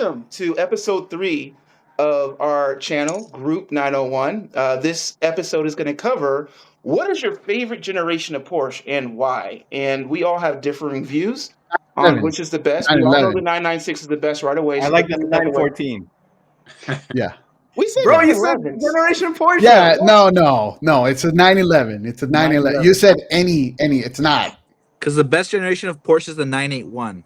welcome to episode 3 of our channel, Group 901. This episode is going to cover what is your favorite generation of Porsche and why? And we all have differing views on 11. which is the best. We all know 911. the 996 is the best right away. I so like let's the get that away. 914. Yeah. We said Bro, you said 911s. Generation Porsche. Yeah. No. It's a 911. It's a 911. You said any. It's not. Because the best generation of Porsche is the 981.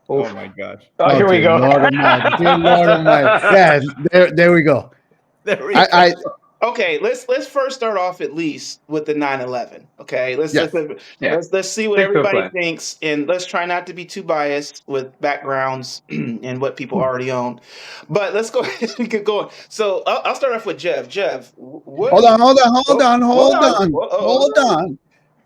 Oh my gosh. Oh, here we dear go. Lord Almighty. Dear Lord Almighty. Yeah. There we go. There we go. Okay, let's first start off at least with the 911. Okay, let's Yes. let's see what Stick to a everybody plan. thinks, and let's try not to be too biased with backgrounds and what people already own. But let's go ahead and get going. So I'll start off with Jeff. Jeff, what? Hold on. Hold on.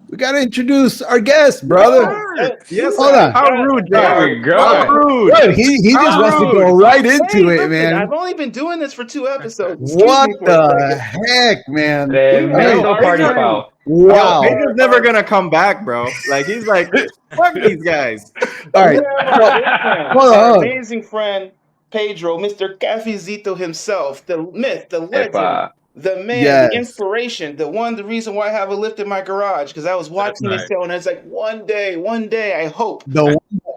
We got to introduce our guest, brother. Yes, Hold on. How rude, There we Jeff. go. How rude. Dude, he just wants to go right into Hey, it, listen, man. I've only been doing this for 2 episodes. Excuse What me for a the second. heck, man? The mental party Pedro. foul. Wow. Pedro's never gonna come back, bro. Like he's like, fuck these guys. All right. We have our good friend, Hold our on. amazing friend Pedro, Mr. Cafecito himself, the myth, the legend, Epa. the man, Yes. the inspiration, the reason why I have a lift in my garage, because I was watching this right. show and it's like one day, I hope.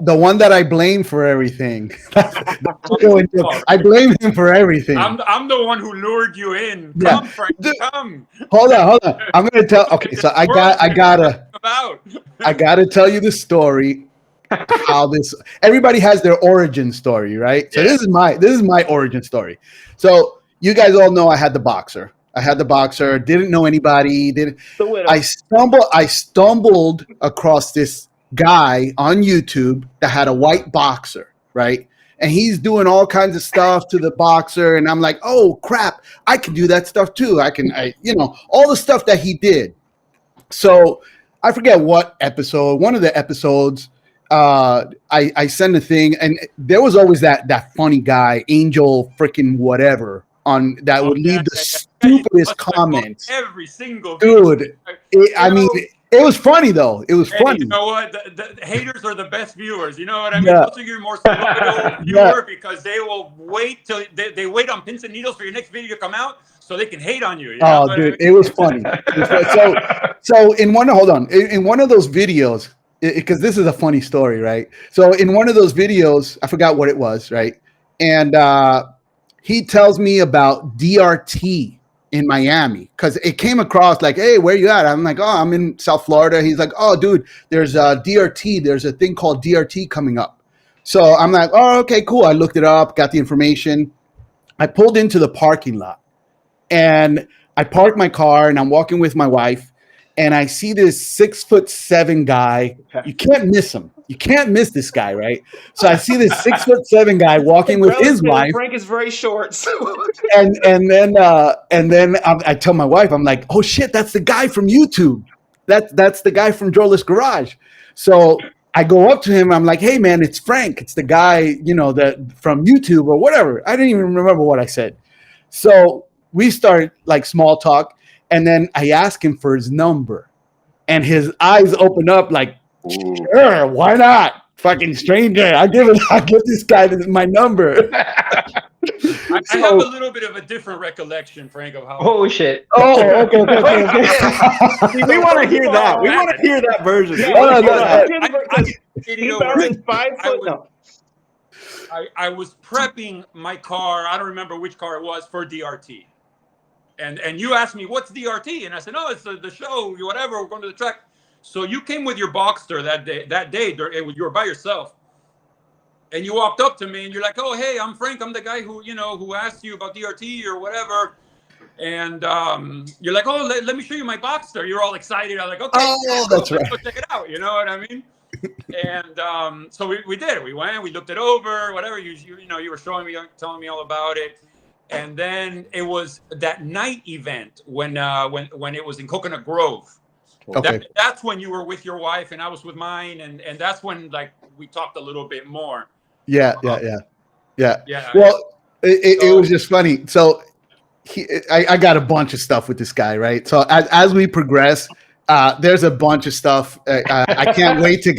The one that I blame for everything. I blame him for everything. I'm the one who lured you in. Yeah. Come, Frank, come. Hold on. I'm gonna tell. Okay, so I gotta About. tell you the story. How this everybody has their origin story, right? So Yeah. this is my origin story. So you guys all know I had the boxer. Didn't know anybody. The widow. I stumbled across this guy on YouTube that had a white boxer, right? And he's doing all kinds of stuff to the boxer, and I'm like, oh crap, I can do that stuff too. All the stuff that he did. So I forget what episode. One of the episodes, I send a thing, and there was always that funny guy, Angel freaking whatever, on that would leave the stupidest comments. Every single Dude, it was funny though. It was Hey, funny. you know what? The haters are the best viewers. You know what I mean? Yeah. Those are your more loyal viewer because they will wait till they wait on pins and needles for your next video to come out so they can hate on you. You know Oh, what I dude, mean? it was funny. So in one of those videos, because this is a funny story, right? So in one of those videos, I forgot what it was, right? And he tells me about DRT in Miami because it came across like, hey, where you at? I'm like, oh, I'm in South Florida. He's like, oh, dude, there's DRT. There's a thing called DRT coming up. So I'm like, oh, okay, cool. I looked it up, got the information. I pulled into the parking lot and I parked my car and I'm walking with my wife and I see this 6'7" guy. You can't miss him. You can't miss this guy, right? So I see this 6'7" guy walking with his wife. Frank is very short. So. And then I tell my wife, I'm like, oh shit, that's the guy from YouTube. That's the guy from Joel's Garage. So I go up to him. I'm like, hey man, it's Frank. It's the guy, that from YouTube or whatever. I didn't even remember what I said. So we start like small talk, and then I ask him for his number, and his eyes open up like, sure, why not? Fucking stranger. I give this guy my number. I have a little bit of a different recollection, Frank, of how. Oh shit. Oh, okay. See, we want to hear that. We want to hear that version. Yeah, Hold on, I was prepping my car. I don't remember which car it was for DRT. And you asked me, what's DRT? And I said, oh, it's the show, whatever. We're going to the track. So you came with your Boxster that day. You were by yourself. And you walked up to me and you're like, oh, hey, I'm Frank. I'm the guy who asked you about DRT or whatever. And you're like, oh, let me show you my Boxster. You're all excited. I'm like, okay. Oh, that's right. Go check it out. You know what I mean? And so we did. We went, we looked it over, whatever. You were showing me, telling me all about it. And then it was that night event when it was in Coconut Grove. Okay. That's when you were with your wife and I was with mine, and that's when like we talked a little bit more. Yeah. Yeah. Well, it was just funny. So I got a bunch of stuff with this guy, right? So as we progress, There's a bunch of stuff. I can't wait to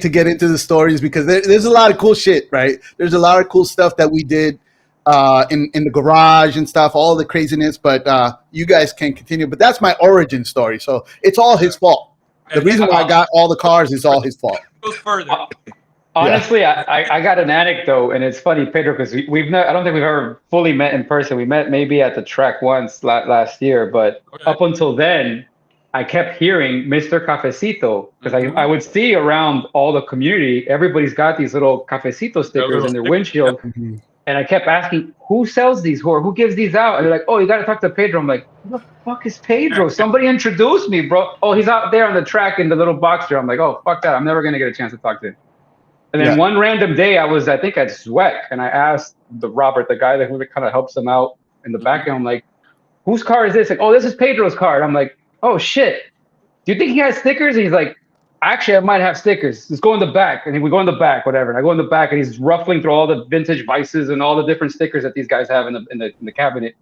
get into the stories because there's a lot of cool shit, right? There's a lot of cool stuff that we did in the garage and stuff, all the craziness. But you guys can continue. But that's my origin story, so it's all his fault. The reason why I got all the cars is all his fault. Goes further. Honestly, I got an anecdote, and it's funny, Pedro, because we've not. I don't think we've ever fully met in person. We met maybe at the track once last year, but up until then, I kept hearing Mr. Cafecito because I would see around all the community, everybody's got these little Cafecito stickers in their windshield, and I kept asking, who sells these or who gives these out? And they're like, oh, you got to talk to Pedro. I'm like, who the fuck is Pedro? Somebody introduced me, bro. Oh, he's out there on the track in the little Boxster. I'm like, oh, fuck that. I'm never gonna get a chance to talk to him. And then one random day, I think at Zweck, and I asked Robert, the guy who kind of helps him out in the back end, I'm like, whose car is this? Like, oh, this is Pedro's car. And I'm like, oh, shit. Do you think he has stickers? And he's like, actually, I might have stickers. Let's go in the back. And we go in the back, whatever. And I go in the back, and he's ruffling through all the vintage Vices and all the different stickers that these guys have in the cabinet.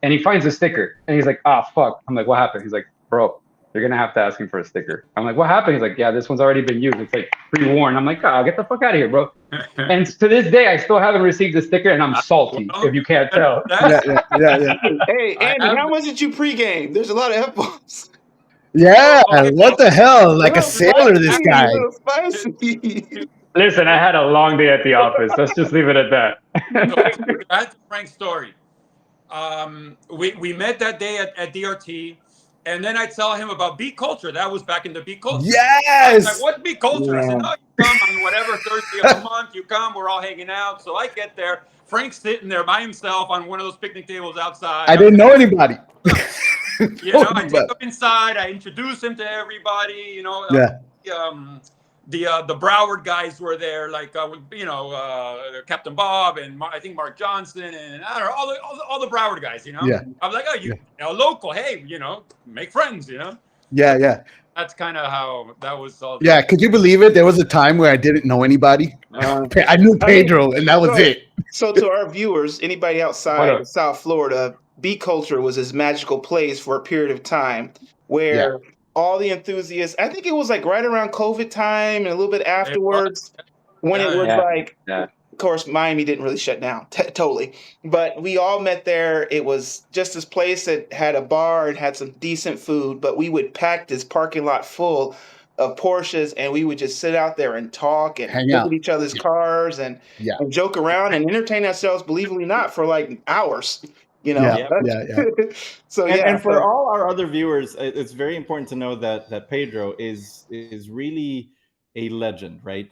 And he finds a sticker. And he's like, ah, fuck. I'm like, what happened? He's like, bro, you're going to have to ask him for a sticker. I'm like, what happened? He's like, yeah, this one's already been used. It's like pre-worn. I'm like, oh, get the fuck out of here, bro. And to this day, I still haven't received a sticker, and I'm salty, if you can't tell. Yeah. Hey, Andy, how much did you pregame? There's a lot of F-bombs. Yeah, what the hell? Like a sailor, this guy. A little spicy. Listen, I had a long day at the office. Let's just leave it at that. That's Frank's story. We met that day at DRT. And then I tell him about beat culture. That was back in the beat culture. Yes. Like, what's beat culture? I said, no, you come on whatever Thursday of the month. You come, we're all hanging out. So I get there. Frank's sitting there by himself on one of those picnic tables outside. I didn't know anybody. You know, I take him inside. I introduce him to everybody. You know, the Broward guys were there, like Captain Bob and I think Mark Johnson and I don't know all the Broward guys. You know, I was like, oh, you know, local, hey, you know, make friends. You know, yeah. That's kind of how that was all. Yeah, could you believe it? There was a time where I didn't know anybody. I knew Pedro, and that was it. So to our viewers, anybody outside of South Florida, beat culture was this magical place for a period of time where all the enthusiasts, I think it was like right around COVID time and a little bit afterwards when it was like, of course, Miami didn't really shut down totally, but we all met there. It was just this place that had a bar and had some decent food, but we would pack this parking lot full of Porsches and we would just sit out there and talk and look at each other's cars and joke around and entertain ourselves, believe it or not, for like hours. You know, So and for all our other viewers, it's very important to know that Pedro is really a legend, right?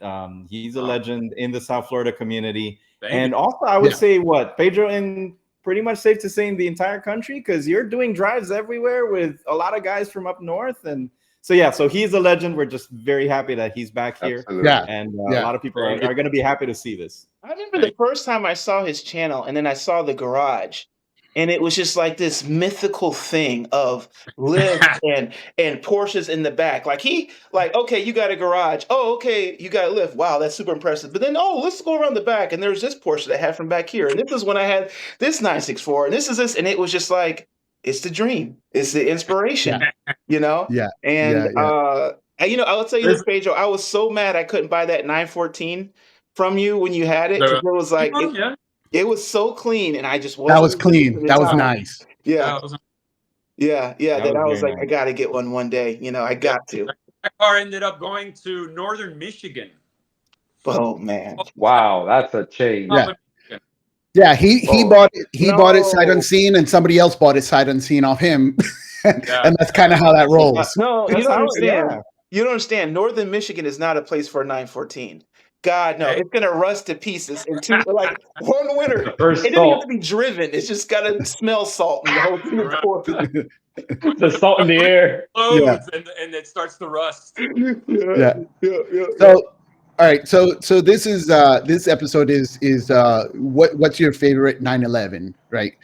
He's a legend in the South Florida community, and also I would say Pedro in pretty much safe to say in the entire country, because you're doing drives everywhere with a lot of guys from up north, and so he's a legend. We're just very happy that he's back here, and a lot of people are going to be happy to see this. I remember the first time I saw his channel, and then I saw the garage. And it was just like this mythical thing of lifts and Porsches in the back. Like okay, you got a garage. Oh, okay, you got a lift. Wow, that's super impressive. But then, let's go around the back. And there's this Porsche that I had from back here. And this is when I had this 964. And this is this. And it was just like, it's the dream. It's the inspiration, you know? Yeah. And, I'll tell you this, Pedro. I was so mad I couldn't buy that 914 from you when you had it. It was like... It was so clean, and I just wasn't. That was clean. That was nice. Yeah. That I was like, nice. I got to get one day. You know, I got to. That car ended up going to Northern Michigan. Oh man! Wow, that's a change. Yeah, he bought it. He bought it sight unseen, and somebody else bought it sight unseen off him, and that's kind of how that rolls. No, you don't understand. You don't understand. Northern Michigan is not a place for a 914. God, no, it's going to rust to pieces in like one winter. It doesn't have to be driven. It's just got to smell salt in the whole thing. The salt in the air. And it starts to rust. So, all right. So this is this episode is what's your favorite 911, right?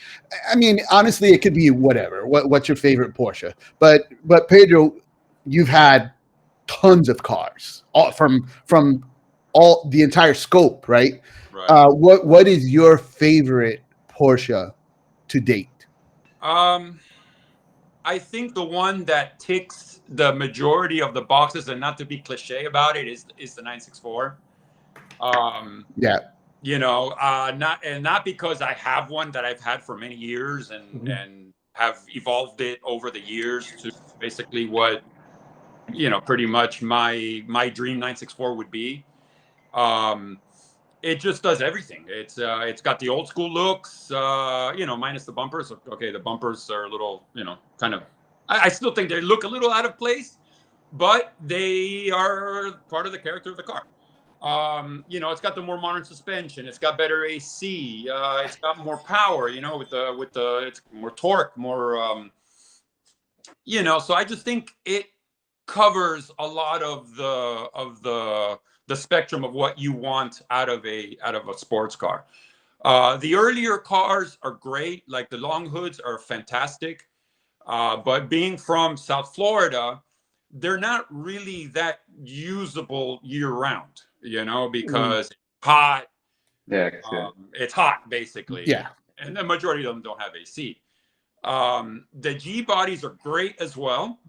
I mean, honestly, it could be whatever. What's your favorite Porsche? But Pedro, you've had tons of cars, all from all the entire scope, right? What is your favorite Porsche to date? I I think the one that ticks the majority of the boxes, and not to be cliche about it, is the 964. Yeah. You know, not because I have one that I've had for many years and have evolved it over the years to basically what, you know, pretty much my dream 964 would be. It just does everything. It's got the old school looks, you know, minus the bumpers. Okay, the bumpers are a little, you know, kind of. I still think they look a little out of place, but they are part of the character of the car. You know, it's got the more modern suspension. It's got better AC. It's got more power. You know, with the it's more torque, more. You know, so I just think it covers a lot of the spectrum of what you want out of a sports car. The earlier cars are great, like the long hoods are fantastic. But being from South Florida, they're not really that usable year round, you know, because it's hot. Yeah. It's hot basically. Yeah. And the majority of them don't have AC. The G bodies are great as well.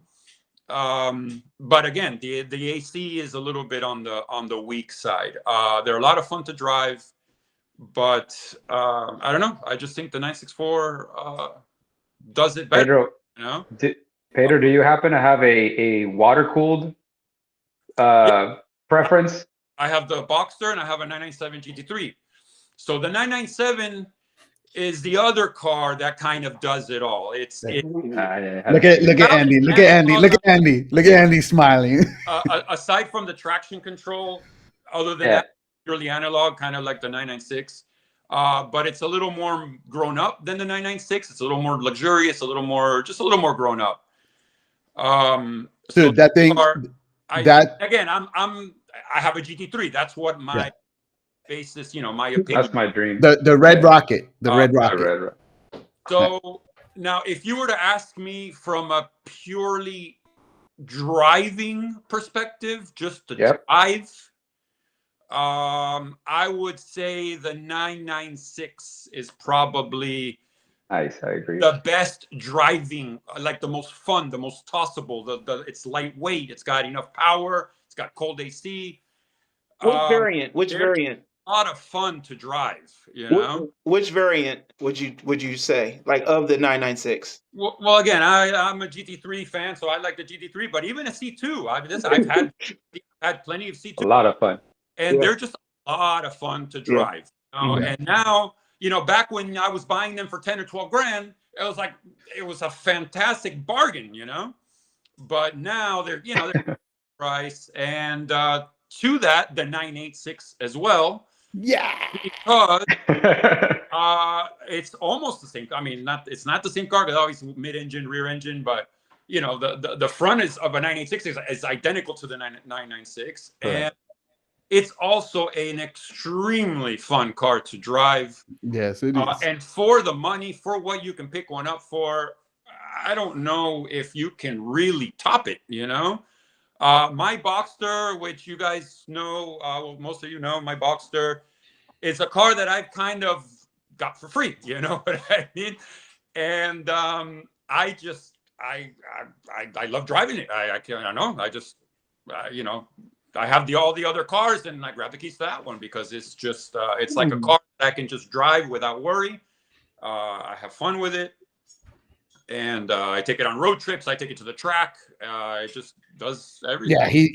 But again, the AC is a little bit on the weak side. They're a lot of fun to drive, but I don't know. I just think the 964 does it better. Pedro, You know? Pedro, do you happen to have a water cooled preference? I have the Boxster and I have a 997 GT3. So the 997 is the other car that kind of does it all. Look at Andy. Look at Andy smiling. Aside from the traction control, other than that, purely analog, kind of like the 996. But it's a little more grown up than the 996. It's a little more luxurious, just a little more grown up. Dude, so that thing. Again, I have a GT3. That's what my basis, you know, my opinion. That's my dream. The Red Rocket. The Red Rocket. So now, if you were to ask me from a purely driving perspective, just to drive, I would say the 996 is probably nice. I agree. The best driving, like the most fun, the most tossable. It's lightweight. It's got enough power. It's got cold AC. What variant? Which variant? A lot of fun to drive. You know. Which variant would you say, like, of the 996? Well, again, I'm a GT3 fan, so I like the GT3. But even a C2, I've had plenty of C2. A lot of fun. And they're just a lot of fun to drive. You know? And now, you know, back when I was buying them for 10 or 12 grand, it was a fantastic bargain, you know. But now they're price, and to that, the 986 as well. Yeah. Because it's almost the same. I mean, it's not the same car, because obviously mid-engine, rear engine, but you know, the front of a 986 is identical to the 996, and it's also an extremely fun car to drive. Yes, it is. And for the money, for what you can pick one up for, I don't know if you can really top it, you know? My Boxster, which you guys know, well, most of you know, my Boxster is a car that I've kind of got for free, you know what I mean? And I love driving it. I don't know. I just, you know, I have all the other cars, and I grab the keys to that one because it's just it's like a car that I can just drive without worry. I have fun with it, and I take it on road trips. I take it to the track. It just does everything. Yeah, he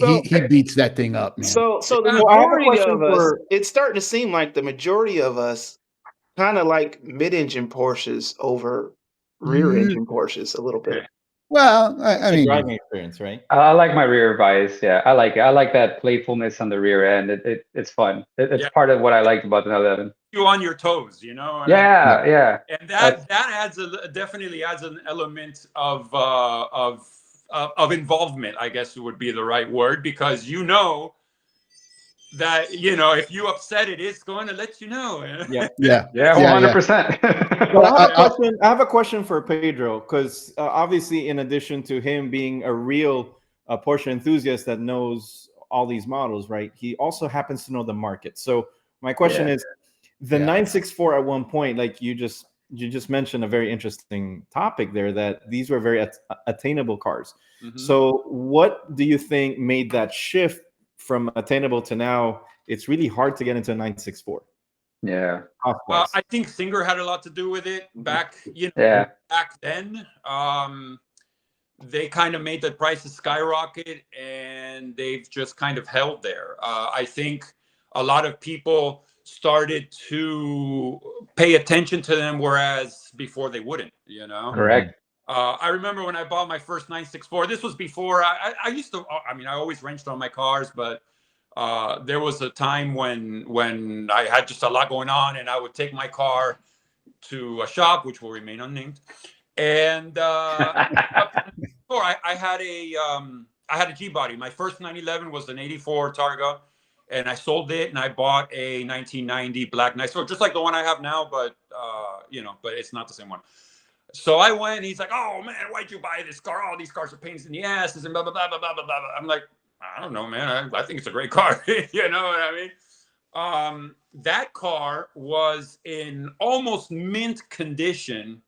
beats that thing up, man. So the majority of us, it's starting to seem like the majority of us kind of like mid-engine Porsches over rear-engine Porsches a little bit. Well, I mean, driving experience, right? I like my rear vise. Yeah, I like it. I like that playfulness on the rear end. It's fun. It's part of what I liked about the 911. You on your toes, you know? Yeah. And that definitely adds an element of involvement, I guess would be the right word, because you know that, you know, if you upset it's going to let you know. Yeah, 100%. Well, I have a question for Pedro, because obviously, in addition to him being a real Porsche enthusiast that knows all these models, right, he also happens to know the market. So my question is, the 964 at one point, like you just you just mentioned a very interesting topic there, that these were very attainable cars. Mhm. So what do you think made that shift from attainable to now it's really hard to get into a 964? Yeah. I think Singer had a lot to do with it back, back then. They kind of made the prices skyrocket, and they've just kind of held there. I think a lot of people started to pay attention to them, whereas before they wouldn't, you know? Correct. I remember when I bought my first 964, this was before I used to, I mean, I always wrenched on my cars, but there was a time when I had just a lot going on, and I would take my car to a shop, which will remain unnamed. And I had a G body. My first 911 was an 84 Targa, and I sold it, and I bought a 1990 black 964, just like the one I have now, but but it's not the same one. So I went, and he's like, "Oh man, why'd you buy this car? All these cars are pains in the asses," and blah blah blah blah blah blah blah. I'm like, I don't know, man. I think it's a great car. You know what I mean? That car was in almost mint condition,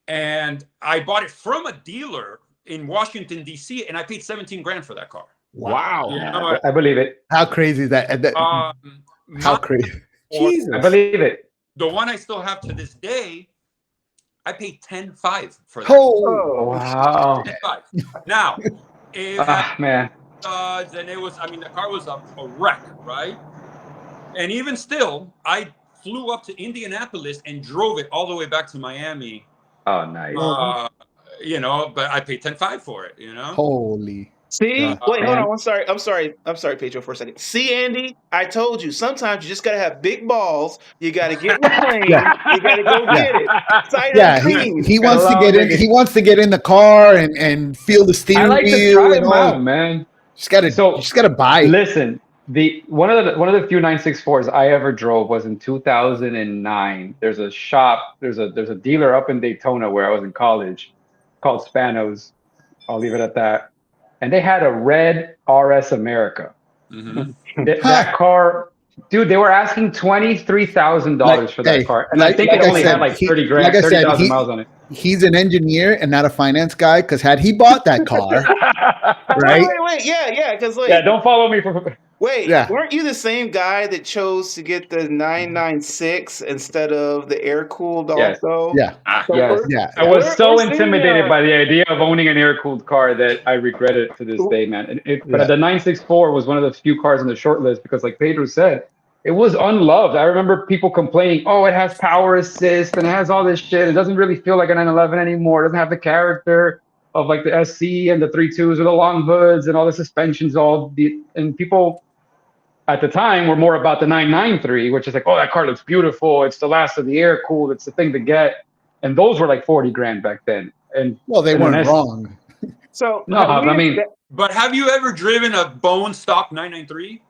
and I bought it from a dealer in Washington, D.C., and I paid 17 grand for that car. Wow. You know, I believe it. How crazy is that? How crazy? Jesus. I believe it. The one I still have to this day, I paid 10.5 for that. Oh, Wow. 10.5. Now, it had Man. and it was, I mean, the car was a wreck, right? And even still, I flew up to Indianapolis and drove it all the way back to Miami. Oh, nice. But I paid 10.5 for it, you know? holy. See, Yeah. wait, hold Man. on. I'm sorry, Pedro, for a second. See, Andy, I told you. Sometimes you just gotta have big balls. You gotta get in the plane. Yeah. You gotta go get it. Sight Yeah, unseen. he wants to Hello, get in. nigga. He wants to get in the car and feel the I steering like to wheel try and them all. out, man. Just gotta buy it. Listen, one of the few 964s I ever drove was in 2009. There's a shop, there's a dealer up in Daytona where I was in college called Spanos. I'll leave it at that. And they had a red RS America. Mm-hmm. That car, dude, they were asking $23,000 for that car, and I think it only had like 30 grand, 30,000 miles on it. He's an engineer and not a finance guy, because had he bought that car, right? Wait. Yeah, because Yeah, don't follow me for. wait, Yeah. weren't you the same guy that chose to get the 996 instead of the air cooled Yes. also? Yeah, So Yes. we're- yeah. I was we're so seeing, intimidated by the idea of owning an air-cooled car that I regret it to this day, man. But Yeah. the 964 was one of the few cars on the short list because, like Pedro said, it was unloved. I remember people complaining, "Oh, it has power assist and it has all this shit. It doesn't really feel like a 911 anymore. It doesn't have the character of like the SC and the 3.2s or the long hoods and all the suspensions." And people at the time were more about the 993, which is like, "Oh, that car looks beautiful. It's the last of the air cooled. It's the thing to get." And those were like 40 grand back then. And Well, they weren't wrong. So No, I mean, But have you ever driven a bone stock 993?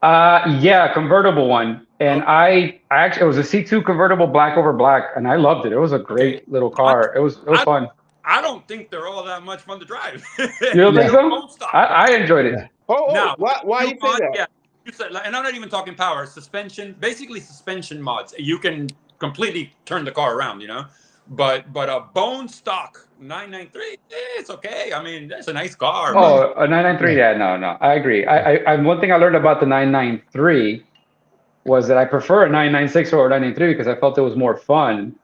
yeah, convertible one. And I actually, it was a C2 convertible black over black, and I loved it. It was a great little car. It was fun. I don't think they're all that much fun to drive. You don't think so? Bone stock. I enjoyed it. Oh, Now, why you say that? Yeah, you said, and I'm not even talking power, suspension, basically suspension mods. You can completely turn the car around, you know. But a bone stock 993, it's okay. I mean, that's a nice car. Oh, a 993? Yeah, no, I agree. I one thing I learned about the 993 was that I prefer a 996 or a 993 because I felt it was more fun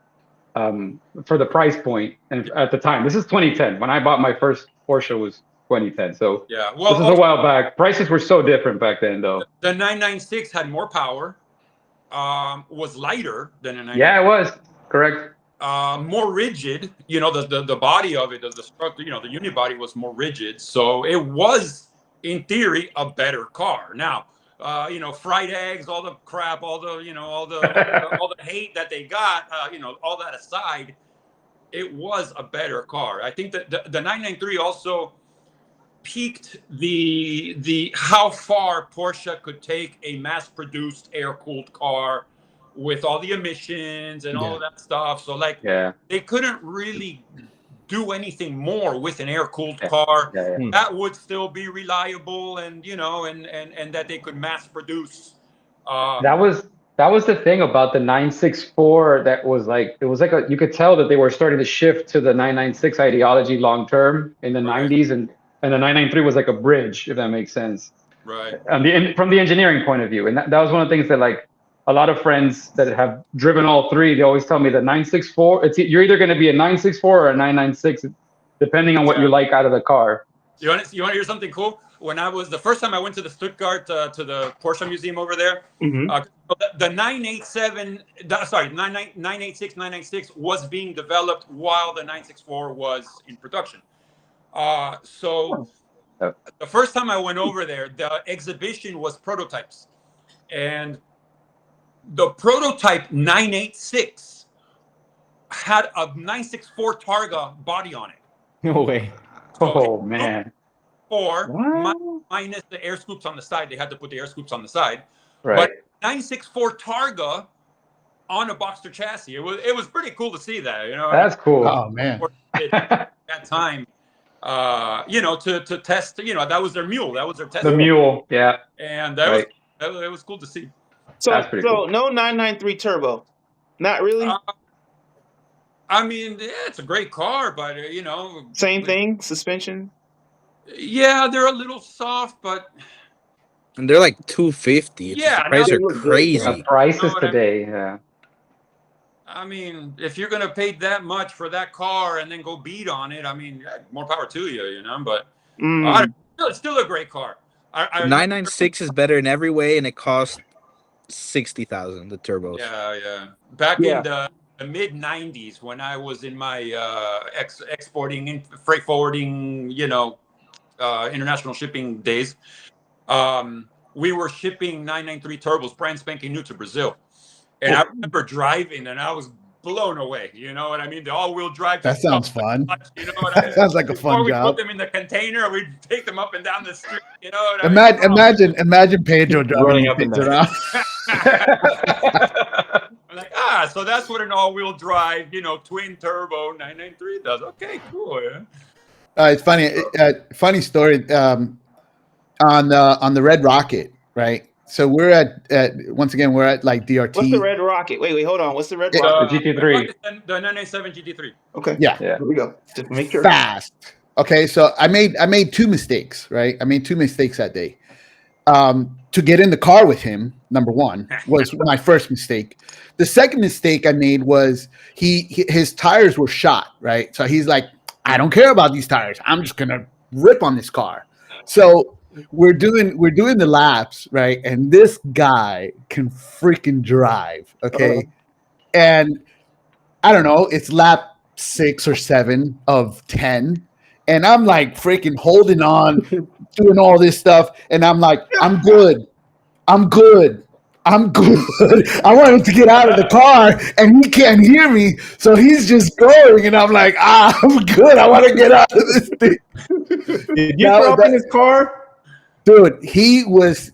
for the price point. And at the time, this is 2010. When I bought my first Porsche was 2010. So Yeah, well, this is a while back. Prices were so different back then, though. The 996 had more power, was lighter than a 993. Yeah, it was. Correct. More rigid, you know, the body of it, the structure, you know, the unibody was more rigid. So it was, in theory, a better car. Now, you know, fried eggs, all the crap, all the hate that they got, you know, all that aside, it was a better car. I think that the 993 also peaked the how far Porsche could take a mass-produced air-cooled car with all the emissions and all of that stuff. So like, they couldn't really do anything more with an air-cooled car that would still be reliable and, you know, and that they could mass produce. That was That was the thing about the 964 that was like, it was like you could tell that they were starting to shift to the 996 ideology long term in the Right. 90s, and the 993 was like a bridge, if that makes sense. Right. From the engineering point of view. And that was one of the things that, like, a lot of friends that have driven all three, they always tell me that 964, you're either going to be a 964 or a 996, depending on what you like out of the car. You want to hear something cool? When I was the first time I went to the Stuttgart to the Porsche Museum over there, the 987, 986, 996 was being developed while the 964 was in production. So the first time I went over there, the exhibition was prototypes, and the prototype 986 had a 964 Targa body on it. No way. Oh, man. Minus the air scoops on the side. They had to put the air scoops on the side. Right. But 964 Targa on a Boxster chassis. It was pretty cool to see that, you know. That's cool. Oh, man. At that time, you know, to test, you know, that was their mule. That was their test. The mule, yeah. And that was cool to see. So cool. No 993 turbo. Not really. I mean, yeah, it's a great car, but you know, Same thing. Suspension. Yeah, they're a little soft, but And they're like 250. Yeah, The price they are look good, crazy. The prices what I today, yeah. I mean, if you're gonna pay that much for that car and then go beat on it, I mean, more power to you, you know. But it's still a great car. 996 is better in every way, and it costs 60,000. The turbos. Yeah. Back in the mid '90s, when I was in my exporting and freight forwarding, you know, international shipping days, we were shipping 993 turbos, brand spanking new, to Brazil. And I remember driving, and I was blown away. You know what I mean? The all-wheel drive. That sounds fun. You know what I mean? That sounds like a fun Before we job. put them in the container, we'd take them up and down the street. You know what I mean? Imagine Pedro driving Running these up and things down. around. I'm like, so that's what an all-wheel drive, you know, twin turbo 993 does. Okay, cool. Yeah. It's funny. Funny story. On the Red Rocket, right? So we're at once again we're at like DRT. What's the Red Rocket? Wait, hold on. What's the Red Rocket? The GT3. The 997 GT3. Okay. Yeah. Here we go. Just make sure. Fast. Okay, so I made two mistakes, right? I made two mistakes that day. To get in the car with him, number one, was my first mistake. The second mistake I made was his tires were shot, right? So he's like, I don't care about these tires. I'm just gonna rip on this car. So we're doing the laps, right? And this guy can freaking drive, okay? And I don't know, it's lap 6 or 7 of 10. And I'm like freaking holding on, doing all this stuff. And I'm like, I'm good. I want him to get out of the car, and he can't hear me. So he's just going. And I'm like, I'm good. I want to get out of this thing. Did you throw up in his car? Dude, he was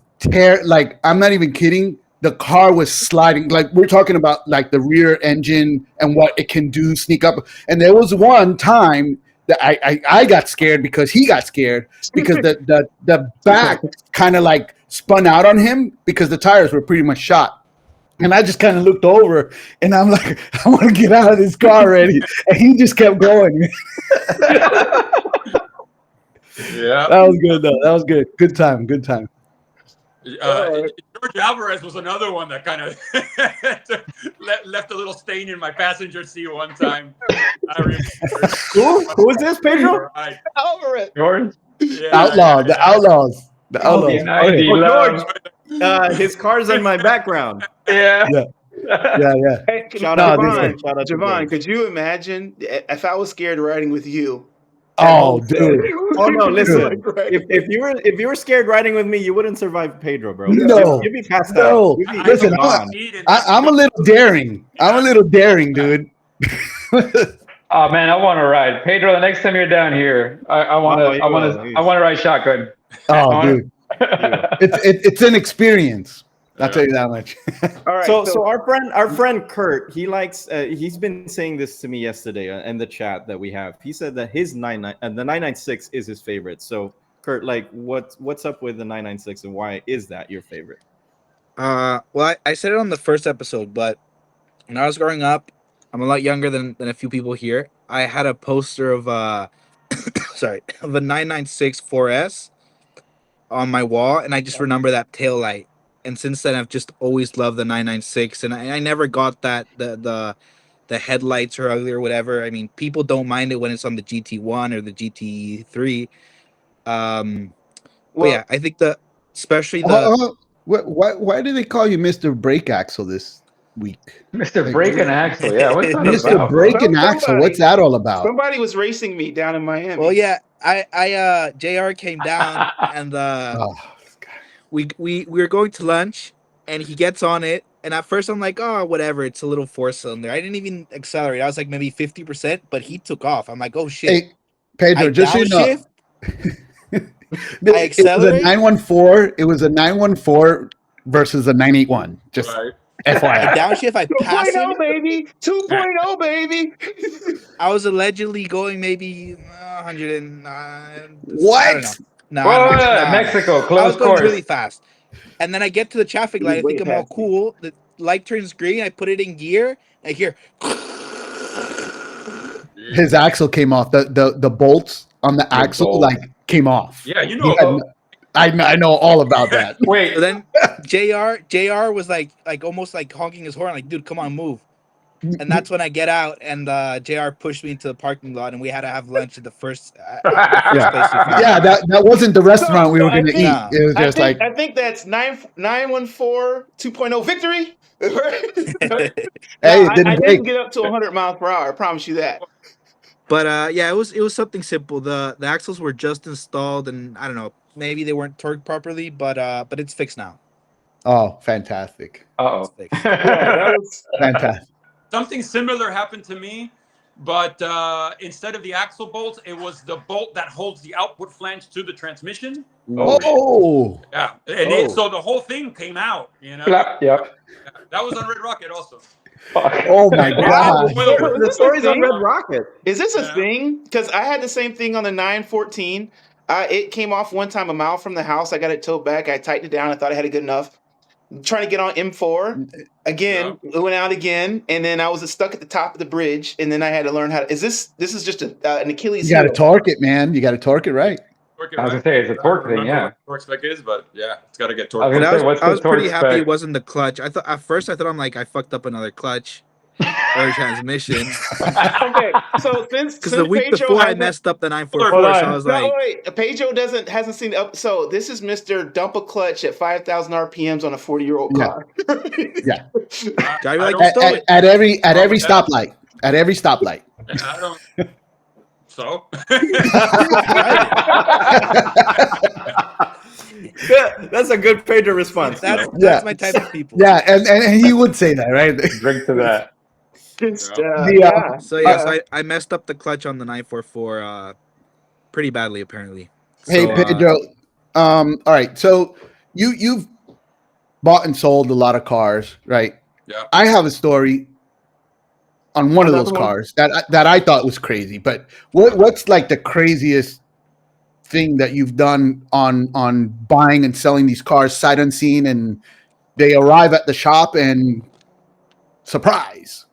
like, I'm not even kidding. The car was sliding. Like, we're talking about like the rear engine and what it can do, sneak up. And there was one time that I got scared because he got scared because the back kind of like spun out on him because the tires were pretty much shot. And I just kind of looked over and I'm like, I want to get out of this car already. And he just kept going. Yeah, that was good though. That was good. Good time. George Alvarez was another one that kind of left a little stain in my passenger seat one time. I remember. Who is this, Pedro? Right. Alvarez. George? The Outlaws. George. His car's in my background. Yeah. Hey, Shout out to Javon, could you imagine if I was scared riding with you? Oh, dude. Oh no! Listen, if you were scared riding with me, you wouldn't survive Pedro, bro. No, you'd be passed no. out. Listen, I'm a little daring. Dude. Oh man, I want to ride, Pedro. The next time you're down here, I want to ride shotgun. Oh, dude, it's an experience. I'll tell you that much. All right. So our friend Kurt, he likes. He's been saying this to me yesterday in the chat that we have. He said that his the 996 is his favorite. So Kurt, like, what's up with the 996 and why is that your favorite? Well, I said it on the first episode, but when I was growing up, I'm a lot younger than a few people here. I had a poster of sorry, of a 996 4S on my wall, and I just remember that tail light. And since then, I've just always loved the 996, and I never got that the headlights are ugly or whatever. I mean, people don't mind it when it's on the GT1 or the GT3. But Well, yeah, I think especially the Why do they call you Mr. Brake Axle this week? Mr. Like, Break and Axle. Yeah, what's that Mr. about, bro? Brake and Axle, what's that all about? somebody was racing me down in Miami. well, yeah, JR came down and Oh, we were going to lunch, and he gets on it, and at first I'm like, oh, whatever, it's a little 4-cylinder. I didn't even accelerate. I was like maybe 50%, but he took off. I'm like, oh shit. hey, Pedro, I just so you know, downshift. it was a accelerate? 914. It was a 914 versus a 981. Just Right. I FYI. downshift. I pass him. 2.0, baby. 2.0, baby. I was allegedly going maybe 109. What? I don't know. No, Whoa, no. Mexico, I was close going course. really fast. And then I get to the traffic light. I think Way I'm all past me. cool. The light turns green. I put it in gear. I hear. His axle came off. The bolts on the axle bolt. like came off. Yeah, you He know had about. I know all about that. Wait, So then JR was like almost like honking his horn, like, dude, come on, move. And that's when I get out, and JR pushed me into the parking lot, and we had to have lunch at the first place we found. Yeah, that wasn't the restaurant we were I going to think- eat. Nah. It was just like, I think that's 914 2.0 victory. hey, I it didn't break. didn't get up to 100 miles per hour. I promise you that. But yeah, it was something simple. The axles were just installed, and I don't know, maybe they weren't torqued properly, but it's fixed now. Oh, fantastic. uh-oh. It's fixed. Yeah, that was Fantastic. Something similar happened to me, but instead of the axle bolts, it was the bolt that holds the output flange to the transmission. Oh, Yeah, and so the whole thing came out. You know, Flap, yep. that was on Red Rocket also. Fuck. oh my Wow. God. Well, The story's on Red Rocket. Is this a Yeah. thing? Because I had the same thing on the 914. It came off one time a mile from the house. I got it towed back. I tightened it down. I thought I had it good enough. Trying to get on M4 again. It went out again, and then I was stuck at the top of the bridge, and then I had to learn how to. This is just an Achilles You got to heel. torque it, man. You got to torque it right. I was gonna say it's a torque thing, yeah. What torque spec is, but yeah, it's got to get I was torque. gonna I say, was, what's I the was pretty torque happy spec? it wasn't the clutch. At first I thought I'm like I fucked up another clutch or transmission. Okay, so since Because the week Pedro before I hasn't- messed up the 944, Hold so on. I was No, like, wait. Pedro hasn't seen the up. So this is Mr. Dump a clutch at 5,000 RPMs on a 40-year-old Yeah. car. Yeah. Gotta be like, don't- stole it. At every stoplight. At every stoplight. I don't. So That's a good Pedro response. That's Yeah. my type of people. Yeah, and he would say that, right? Drink to that. Just, The, So yeah, so I messed up the clutch on the 944 pretty badly apparently. Hey So, Pedro, all right. So you've bought and sold a lot of cars, right? Yeah. I have a story on one of Another those one? cars that I thought was crazy. But what's like the craziest thing that you've done on buying and selling these cars sight unseen, and they arrive at the shop and surprise?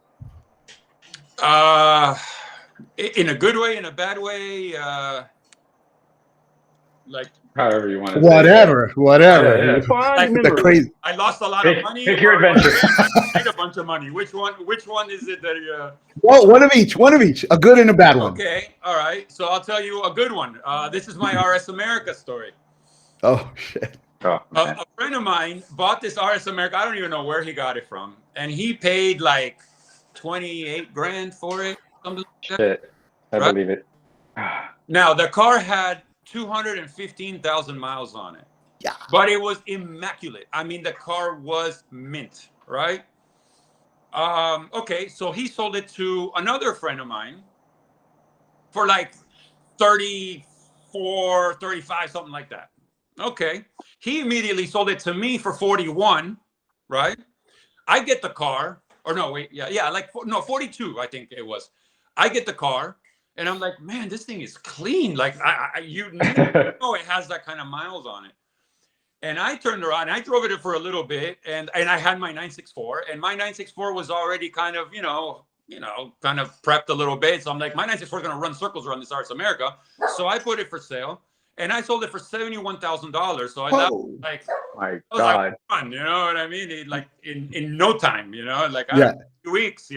in a good way, in a bad way, like However you want to Whatever. Yeah. Fond The memory. crazy. I lost a lot Pick- of money. pick your or adventure. I made a bunch of money. Which one is it that? Well, one of each. A good and a bad one. Okay, all right. So I'll tell you a good one. This is my RS America story. Oh shit. Oh, A friend of mine bought this RS America. I don't even know where he got it from, and he paid like 28 grand for it. Something like that. shit. I Right? believe it. Now the car had 215,000 miles on it. Yeah. But it was immaculate. I mean, the car was mint, right? Okay, so he sold it to another friend of mine for like 34, 35, something like that. Okay. He immediately sold it to me for 41, right? I get the car, or no, wait, yeah, like 42, I think it was. I get the car, and I'm like, man, this thing is clean. Like, you know it has that kind of miles on it. And I turned around and I drove it for a little bit, and I had my 964, and my 964 was already kind of, kind of prepped a little bit. So I'm like, my 964 is going to run circles around this Arts America. So I put it for sale, and I sold it for $71,000. So I thought, like, My I was God. like, fun, you know what I mean? Like in no time, like Yeah. 2 weeks,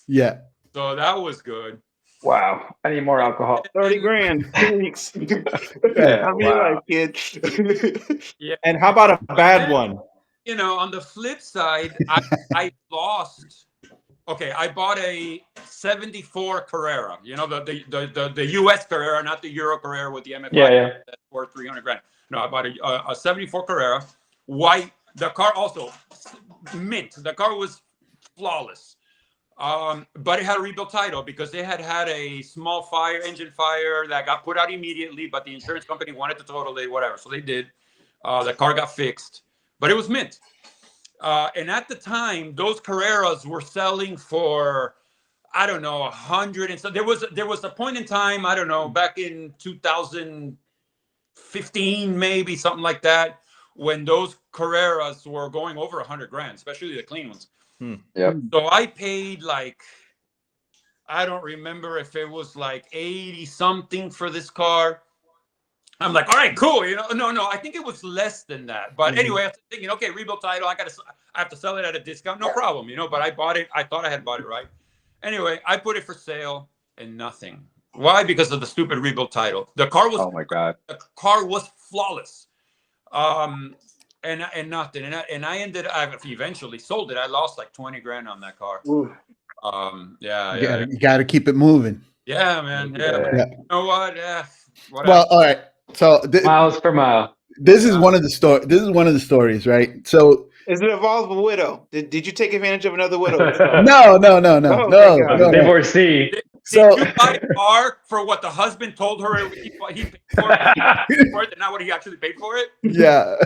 Yeah. So that was good. Wow. I need more alcohol. 30 grand, 2 weeks. Yeah. I mean, Wow. like, kid. Yeah. And how about a bad one? On the flip side, I lost. Okay, I bought a '74 Carrera. The U.S. Carrera, not the Euro Carrera with the MFI. Yeah. That's worth 300 grand. No, I bought a '74 Carrera, white. The car also mint. The car was flawless. But it had a rebuilt title because they had a small engine fire that got put out immediately, but the insurance company wanted to total it, whatever. So they did. The car got fixed, but it was mint. And at the time, those Carreras were selling for, I don't know, 100. And so there was a point in time, I don't know, back in 2015, maybe something like that, when those Carreras were going over 100 grand, especially the clean ones. Yep. So I paid I don't remember if it was like 80 something for this car. I'm like, all right, cool. No, I think it was less than that. But anyway, I was thinking, okay, rebuilt title. I have to sell it at a discount, no problem. But I bought it. I thought I had bought it right. Anyway, I put it for sale and nothing. Why? Because of the stupid rebuilt title. The car was. Oh my God. The car was flawless. And nothing. And I eventually sold it. I lost like 20 grand on that car. You got to keep it moving. Yeah, man. Yeah. Yeah. You know what? Yeah. Well, all right. So miles per mile. This is one of the stories, right? So Is it involved with a widow? Did you take advantage of another widow? no. Divorcee. Did you buy a car for what the husband told her he paid for it, and not what he actually paid for it? Yeah.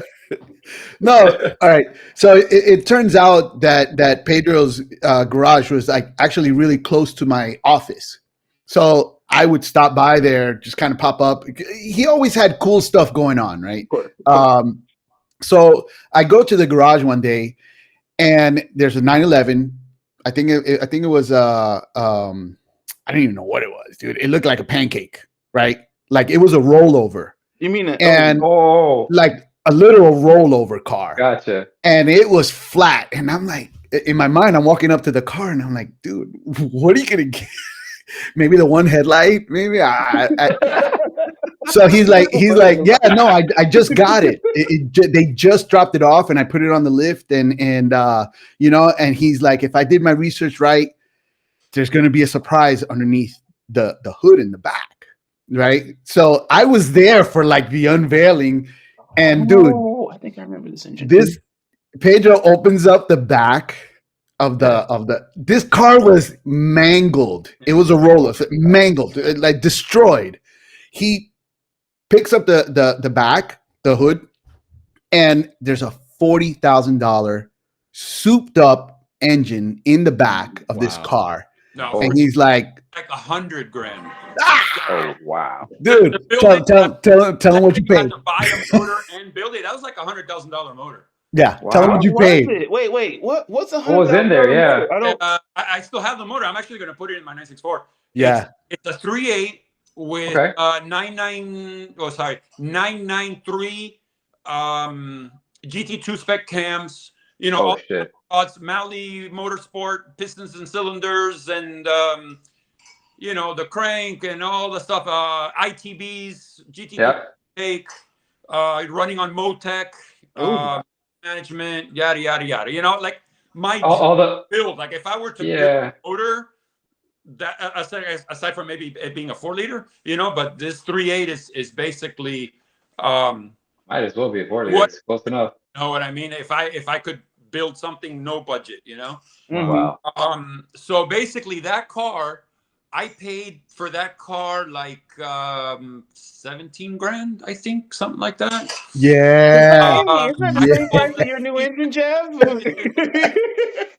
No. All right. So it turns out that Pedro's garage was actually really close to my office. So I would stop by there, just kind of pop up. He always had cool stuff going on, right? So I go to the garage one day, and there's a 911. I think it was I don't even know what it was, dude. It looked like a pancake, right? Like it was a rollover. You mean like a literal rollover car. Gotcha. And it was flat, and I'm like, in my mind, I'm walking up to the car, and I'm like, dude, what are you gonna get? Maybe the one headlight, maybe. So he's like, yeah, no, I just got it. They just dropped it off, and I put it on the lift, and he's like, if I did my research right, there's going to be a surprise underneath the hood in the back, right? So I was there for like the unveiling, and dude, I think I remember this engine. This Pedro opens up the back of this car was mangled. It was a roller, mangled, like destroyed. He picks up the back, the hood, and there's a $40,000 souped up engine in the back of this car. No, and he's like 100 grand. Oh wow, dude! Tell him what you paid. To buy a motor and build it. That was like $100,000 motor. Yeah, wow. Tell him what you paid. Wait, what's what was in there? Yeah, I still have the motor. I'm actually going to put it in my 964. Yeah, it's a 3.8 with 993 GT2 spec cams. Oh shit. It's Malley Motorsport pistons and cylinders, and the crank and all the stuff. ITBs, GT2 take, running on Motec. Management, yada yada yada. Like my all the build. Like if I were to build a motor, that aside from maybe it being a 4-liter, but this 3.8 is basically might as well be a 4-liter. It's close enough. You know what I mean? If I could build something no budget, Wow. So basically that car, I paid for that car like 17 grand, I think, something like that. Yeah. Isn't that the same price for your new engine, Jeff?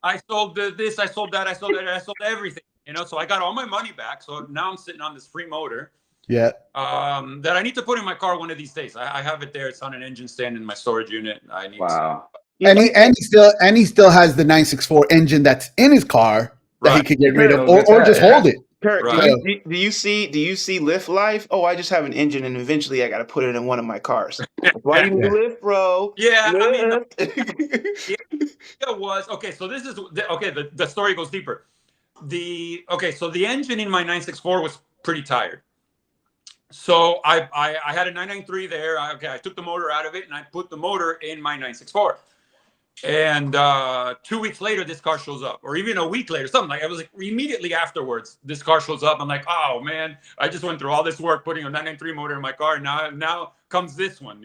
I sold this, I sold that, I sold everything. So I got all my money back. So now I'm sitting on this free motor. Yeah. That I need to put in my car one of these days. I have it there. It's on an engine stand in my storage unit. I need. Wow. And he still has the 964 engine that's in his car that he could get rid of, or just hold it. Kurt, Right. do you see lift life? Oh, I just have an engine, and eventually I got to put it in one of my cars. Why you need a lift, bro? Yeah, lift. I mean, the idea was okay. So this is okay. The story goes deeper. So the engine in my 964 was pretty tired. So I had a 993 there. I took the motor out of it and I put the motor in my 964. And 2 weeks later, this car shows up, or even a week later, something like it was like immediately afterwards. This car shows up. I'm like, oh man, I just went through all this work putting a 993 motor in my car. And now comes this one,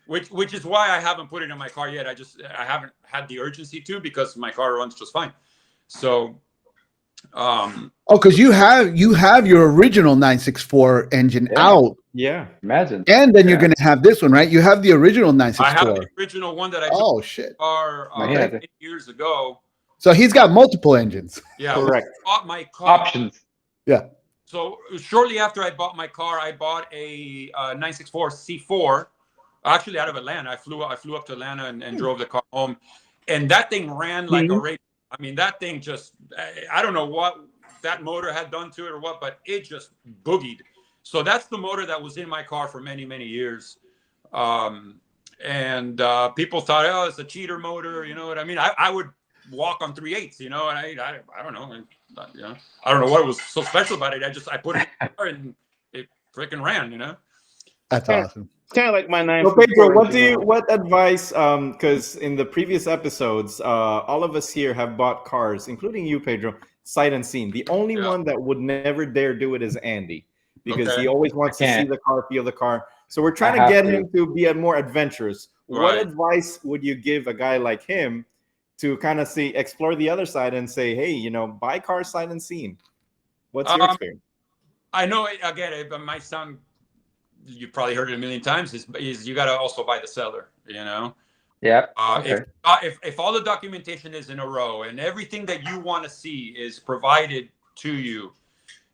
which is why I haven't put it in my car yet. I haven't had the urgency to, because my car runs just fine. So. Because you have your original 964 engine out. Yeah, imagine. And then you're going to have this one, right? You have the original 964. I have the original one that I took shit. car 8 years ago. So he's got multiple engines. Yeah, correct. I bought my car. Options. Yeah. So shortly after I bought my car, I bought a 964 C4. Actually, out of Atlanta, I flew up to Atlanta and drove the car home, and that thing ran like a radio. I mean, that thing just, I don't know what that motor had done to it or what, but it just boogied. So that's the motor that was in my car for many, many years. And people thought, oh, it's a cheater motor. You know what I mean? I would walk on 3/8, and I don't know. I don't know what was so special about it. I put it in the car and it freaking ran, That's awesome. It's kind of like my 9. So Pedro, what advice? Because in the previous episodes, all of us here have bought cars, including you, Pedro, sight unseen. The only one that would never dare do it is Andy, because he always wants to see the car, feel the car. So we're trying to get him to be more adventurous. Right. What advice would you give a guy like him to kind of explore the other side and say, hey, buy cars sight unseen? What's your experience? I know, again, it might sound, you've probably heard it a million times, is you got to also buy the seller, Yeah. If all the documentation is in a row and everything that you want to see is provided to you,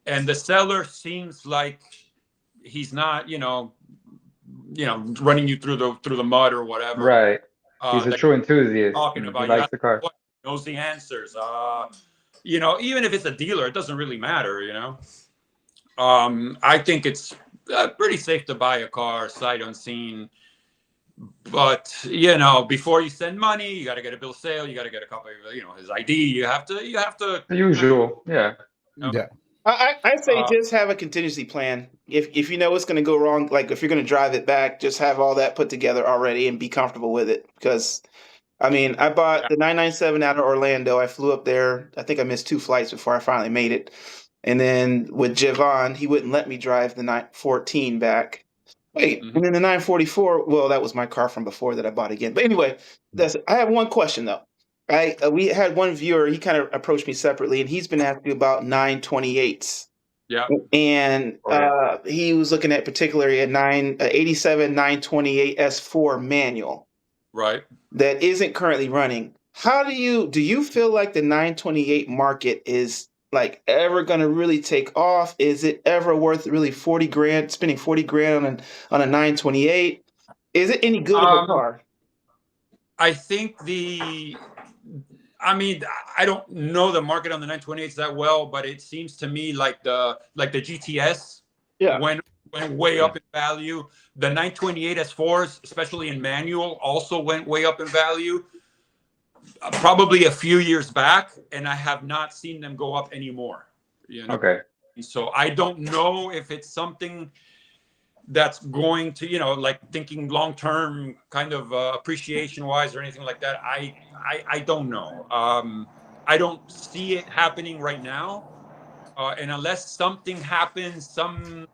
and the seller seems like he's not, running you through the mud or whatever. Right. He's a true enthusiast. Talking about, he likes the car. Knows the answers. Even if it's a dealer, it doesn't really matter. I think it's pretty safe to buy a car sight unseen. But before you send money, you got to get a bill of sale. You got to get a copy of his ID. You have to. The usual. Yeah. Yeah. I say just have a contingency plan. If you know what's going to go wrong, like if you're going to drive it back, just have all that put together already and be comfortable with it. Because, I mean, I bought the 997 out of Orlando. I flew up there. I think I missed 2 flights before I finally made it. And then with Javon, he wouldn't let me drive the 914 back. Wait, and then the 944, well, that was my car from before that I bought again. But anyway, I have one question, though. We had one viewer, he kind of approached me separately, and he's been asking about 928s. Yeah. And he was looking at particularly a 87 928 S4 manual. Right. That isn't currently running. How do you feel like the 928 market is like ever going to really take off? Is it ever worth really spending 40 grand on a 928? Is it any good of a car? I think I don't know the market on the 928s that well, but it seems to me like the GTS went way up in value. The 928 S4s, especially in manual, also went way up in value. Probably a few years back, and I have not seen them go up anymore. Okay. So I don't know if it's something that's going to, like thinking long term, kind of appreciation wise or anything like that. I don't know. I don't see it happening right now, and unless something happens, some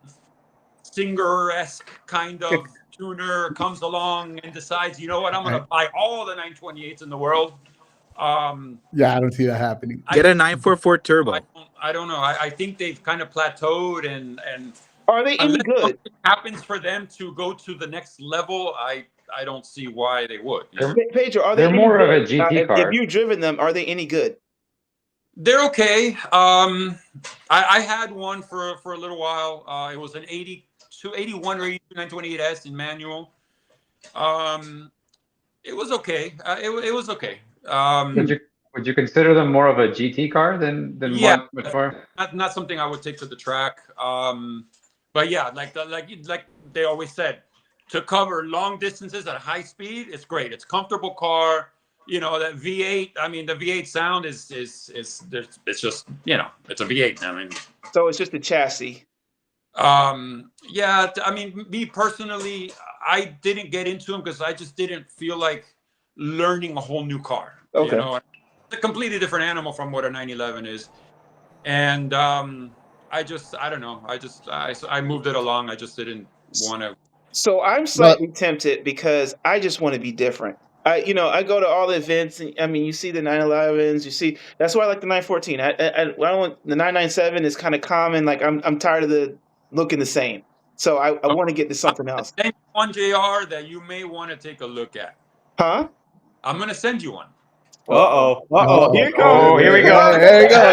Singer-esque kind of tuner comes along and decides, you know what, I'm going to buy all the 928s in the world. Yeah, I don't see that happening. Get a 944 turbo. I don't know. I think they've kind of plateaued, and are they any good? Happens for them to go to the next level. I don't see why they would. Pedro, are they They're more good? of a GT car. If you've driven them, are they any good? They're okay. I had one for a little while. It was an 81 or 82 928S in manual. It was okay. It was okay. Would you consider them more of a GT car than Yeah, one much more? not something I would take to the track. But yeah, like they always said, to cover long distances at high speed, it's great. It's a comfortable car. You know, that V8. I mean, the V8 sound is it's just, you know, it's a V8. I mean, So it's just a chassis. yeah. I mean, me personally, I didn't get into them because I just didn't feel like learning a whole new car. Okay. You know, it's a completely different animal from what a 911 is, and I don't know. I moved it along. I just didn't want to. So I'm slightly tempted because I just want to be different. I go to all the events, and I mean, you see the 911s, you see. That's why I like the 914. I don't want the 997 is kind of common. Like I'm tired of the looking the same. So I want to get to something else. Send you one, JR, that you may want to take a look at. Huh? I'm gonna send you one. Here it comes. Oh, here we go. There you go.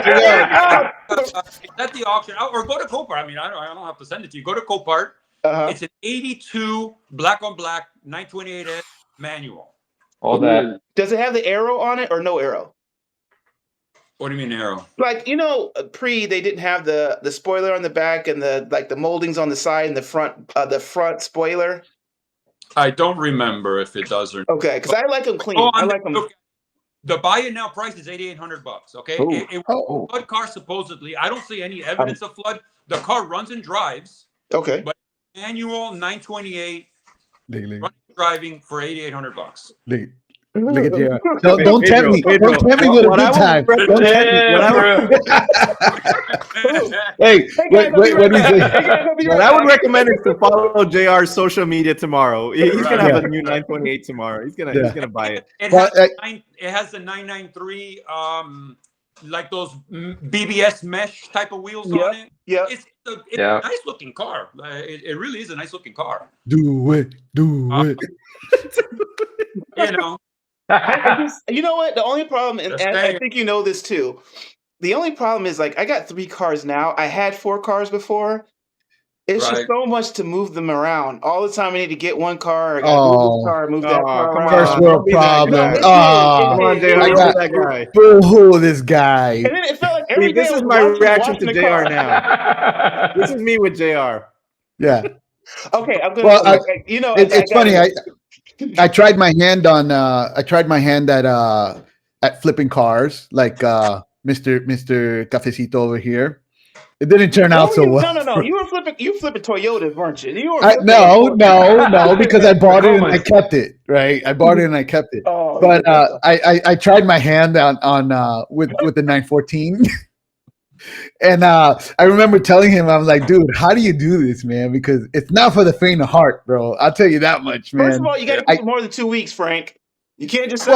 It's at the auction, or go to Copart. I mean, I don't have to send it to you. Go to Copart. Uh-huh. It's an 82 black on black 928S manual. All that. Does it have the arrow on it or no arrow? What do you mean arrow? Like, they didn't have the spoiler on the back and the moldings on the side and the front spoiler. I don't remember if it does or not. Okay, because I like them clean. I like them. Look, the buy it now price is $8,800. Okay, it was a flood car supposedly. I don't see any evidence of flood. The car runs and drives. Okay, but manual 928 running driving for $8,800. Look at you. Don't tempt me. Don't tempt me with a good time. Don't tempt me. Hey, what do you think? What I would recommend is to follow JR's social media tomorrow. He's gonna have a new 928 tomorrow. He's gonna buy it. It has the 993 like those BBS mesh type of wheels on it. Yeah, it's a nice looking car. It really is a nice looking car. Do it. You know. You know what? The only problem, and I think you know this too. The only problem is, like, I got 3 cars now. I had 4 cars before. It's just so much to move them around. All the time I need to get one car. I got to move this car, move that car. First world problem. Come on, JR. I got that guy. Boo-hoo, this guy. And then it felt like every day this is my reaction to JR now. This is me with JR. Yeah. Okay, I'm gonna. Well, it's funny. I tried my hand on. I tried my hand at flipping cars, like Mr. Cafecito over here. It didn't turn out so well. No. You flipping Toyotas, weren't you? No, because I bought it and I kept it. Right, I bought it and I kept it. But I tried my hand on with the 914. And I remember telling him, I was like, dude, how do you do this, man? Because it's not for the faint of heart, bro. I'll tell you that much, man. First of all, you got to give it more than 2 weeks, Frank. You can't just say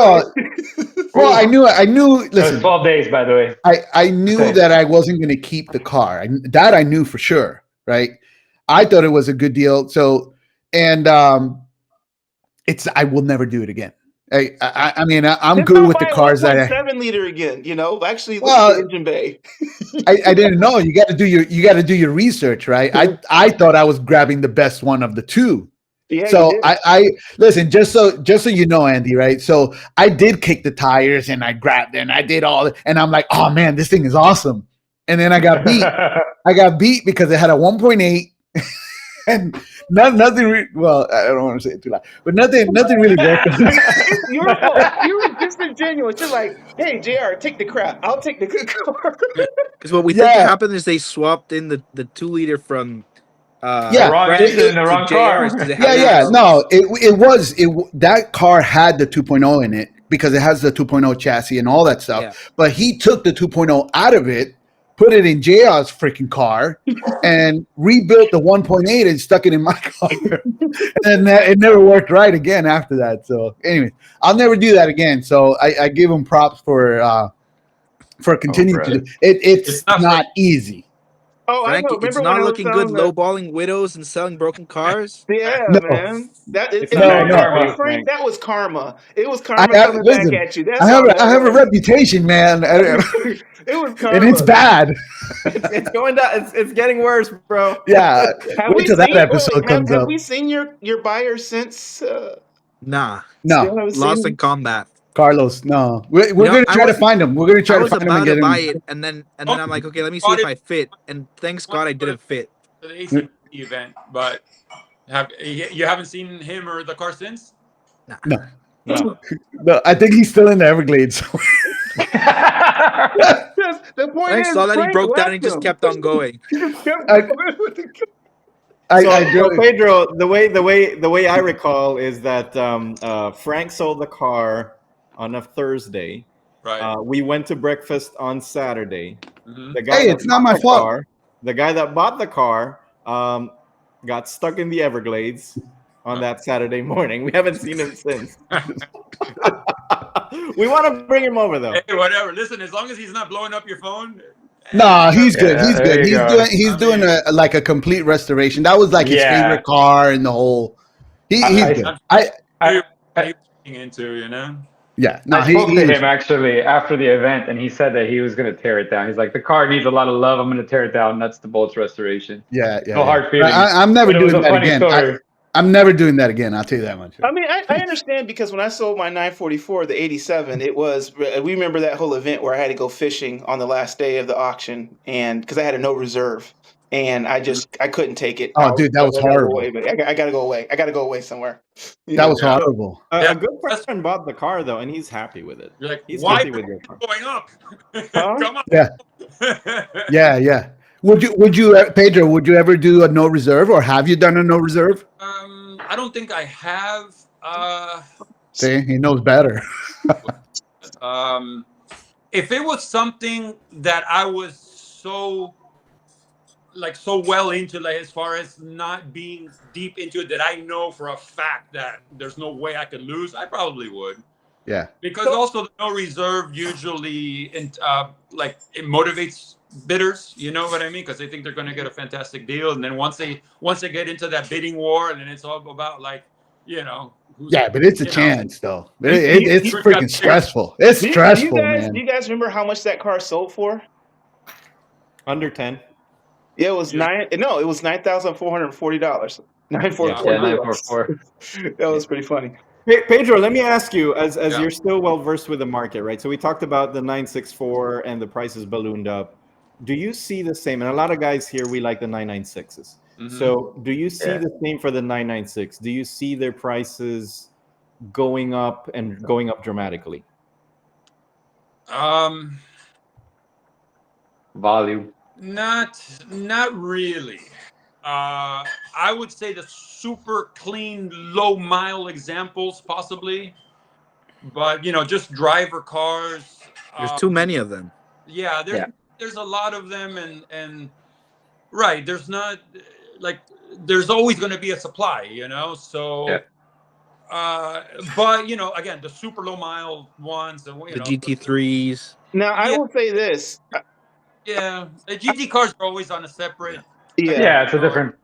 well, I knew. Listen, 12 days, by the way. I knew that I wasn't going to keep the car. That I knew for sure, right? I thought it was a good deal. So, and I will never do it again. I mean, I'm good with the cars that 7-liter again. Actually, look at the engine bay. I didn't know. You got to do your research, right? I thought I was grabbing the best one of the two. Yeah, so I listen, just so you know, Andy, right? So I did kick the tires and I grabbed it and I did all, and I'm like, oh man, this thing is awesome. And then I got beat. I got beat because it had a 1.8 and nothing. Well, I don't want to say it too loud, but nothing really worked. You were disingenuous. You're like, hey, JR, take the crap. I'll take the good car. Because what we think happened is they swapped in the 2-liter from. The wrong engine in the wrong car. No, it was that car had the 2.0 in it because it has the 2.0 chassis and all that stuff. Yeah. But he took the 2.0 out of it, put it in JR's freaking car, and rebuilt the 1.8 and stuck it in my car. And it never worked right again after that. So anyway, I'll never do that again. So I give him props for continuing to do it. It's not easy. Oh, I Frank, know. it's Remember when not I was looking good telling the lowballing widows and selling broken cars. yeah, No, man. That It's if not you no, bad were no. that way, karma, Frank, Frank. that was karma. It was I karma have coming back listen. at you. That's all that I have a was. reputation, man, and It was it's karma. bad. It's going down. It's getting worse, bro. Yeah, Have wait we till that seen? Wait, episode comes have up. we seen your buyer since? Nah, Still No, haven't lost seen in him. combat. Carlos, no. We're You know, gonna try to find him. We're gonna try I to was find him and about to get buy him. it, and then I'm like, okay, let me see Bought if it I fit. And thanks God I didn't fit. for the ACT event, but you haven't seen him or the car since? Nah. No, No. no. I think he's still in the Everglades. The point Frank is, saw that he Frank broke down left and just him. kept on going. He just kept I- going with the So Pedro, the way I recall is that Frank sold the car on a Thursday. Right. We went to breakfast on Saturday. Mhm. The guy Hey, that it's not bought my the fault. car, the guy that bought the car, got stuck in the Everglades on that Saturday morning. We haven't seen him since. We want to bring him over though. Hey, whatever. Listen, as long as he's not blowing up your phone. No, he's good. Yeah, He's there good. you go. He's I doing mean- like a complete restoration. That was like his Yeah. favorite car in the whole. He's I- good. I, I, he was getting into, you know. Yeah. No, I spoke to was- him actually after the event, and he said that he was going to tear it down. He's like, the car needs a lot of love. I'm going to tear it down. Nuts to bolts restoration. Yeah. No hard feelings. I'm never But it was doing a that funny again. story. I'm never doing that again. I'll tell you that much. I mean, I understand because when I sold my 944, the 87, it was, we remember that whole event where I had to go fishing on the last day of the auction and because I had a no reserve and I couldn't take it. Oh, dude, that was I gotta go horrible. away, but I gotta go away. I gotta go away somewhere. You That know? was horrible. Yeah, A good friend bought the car though, and he's happy with it. You're like, He's why happy with your car. going up? Huh? Come on. Yeah. Yeah. Would you, Pedro? Would you ever do a no reserve, or have you done a no reserve? I don't think I have. See, he knows better. If it was something that I was so well into, like as far as not being deep into it, that I know for a fact that there's no way I could lose, I probably would. Yeah. Because also the no reserve usually it motivates bidders, you know what I mean? Because they think they're going to get a fantastic deal, and then once they get into that bidding war, and then it's all about Yeah, but it's a chance though. It's freaking stressful. It's stressful, man. Do you guys remember how much that car sold for? Under 10. Yeah, it was it was $9,440. Yeah, 944. That was pretty funny. Pedro, let me ask you, as you're still well versed with the market, right? So we talked about the 964 and the prices ballooned up. Do you see the same? And a lot of guys here, we like the 996s. Mm-hmm. So do you see the same for the 996? Do you see their prices going up and going up dramatically? Volume. Not really. I would say the super clean, low mile examples possibly, but just driver cars. There's too many of them. Yeah, there's a lot of them, and right. There's not there's always going to be a supply, So, but again, the super low mile ones, and The GT3s. Now I will say this. Yeah, the GT cars are always on a separate. Yeah, it's a different.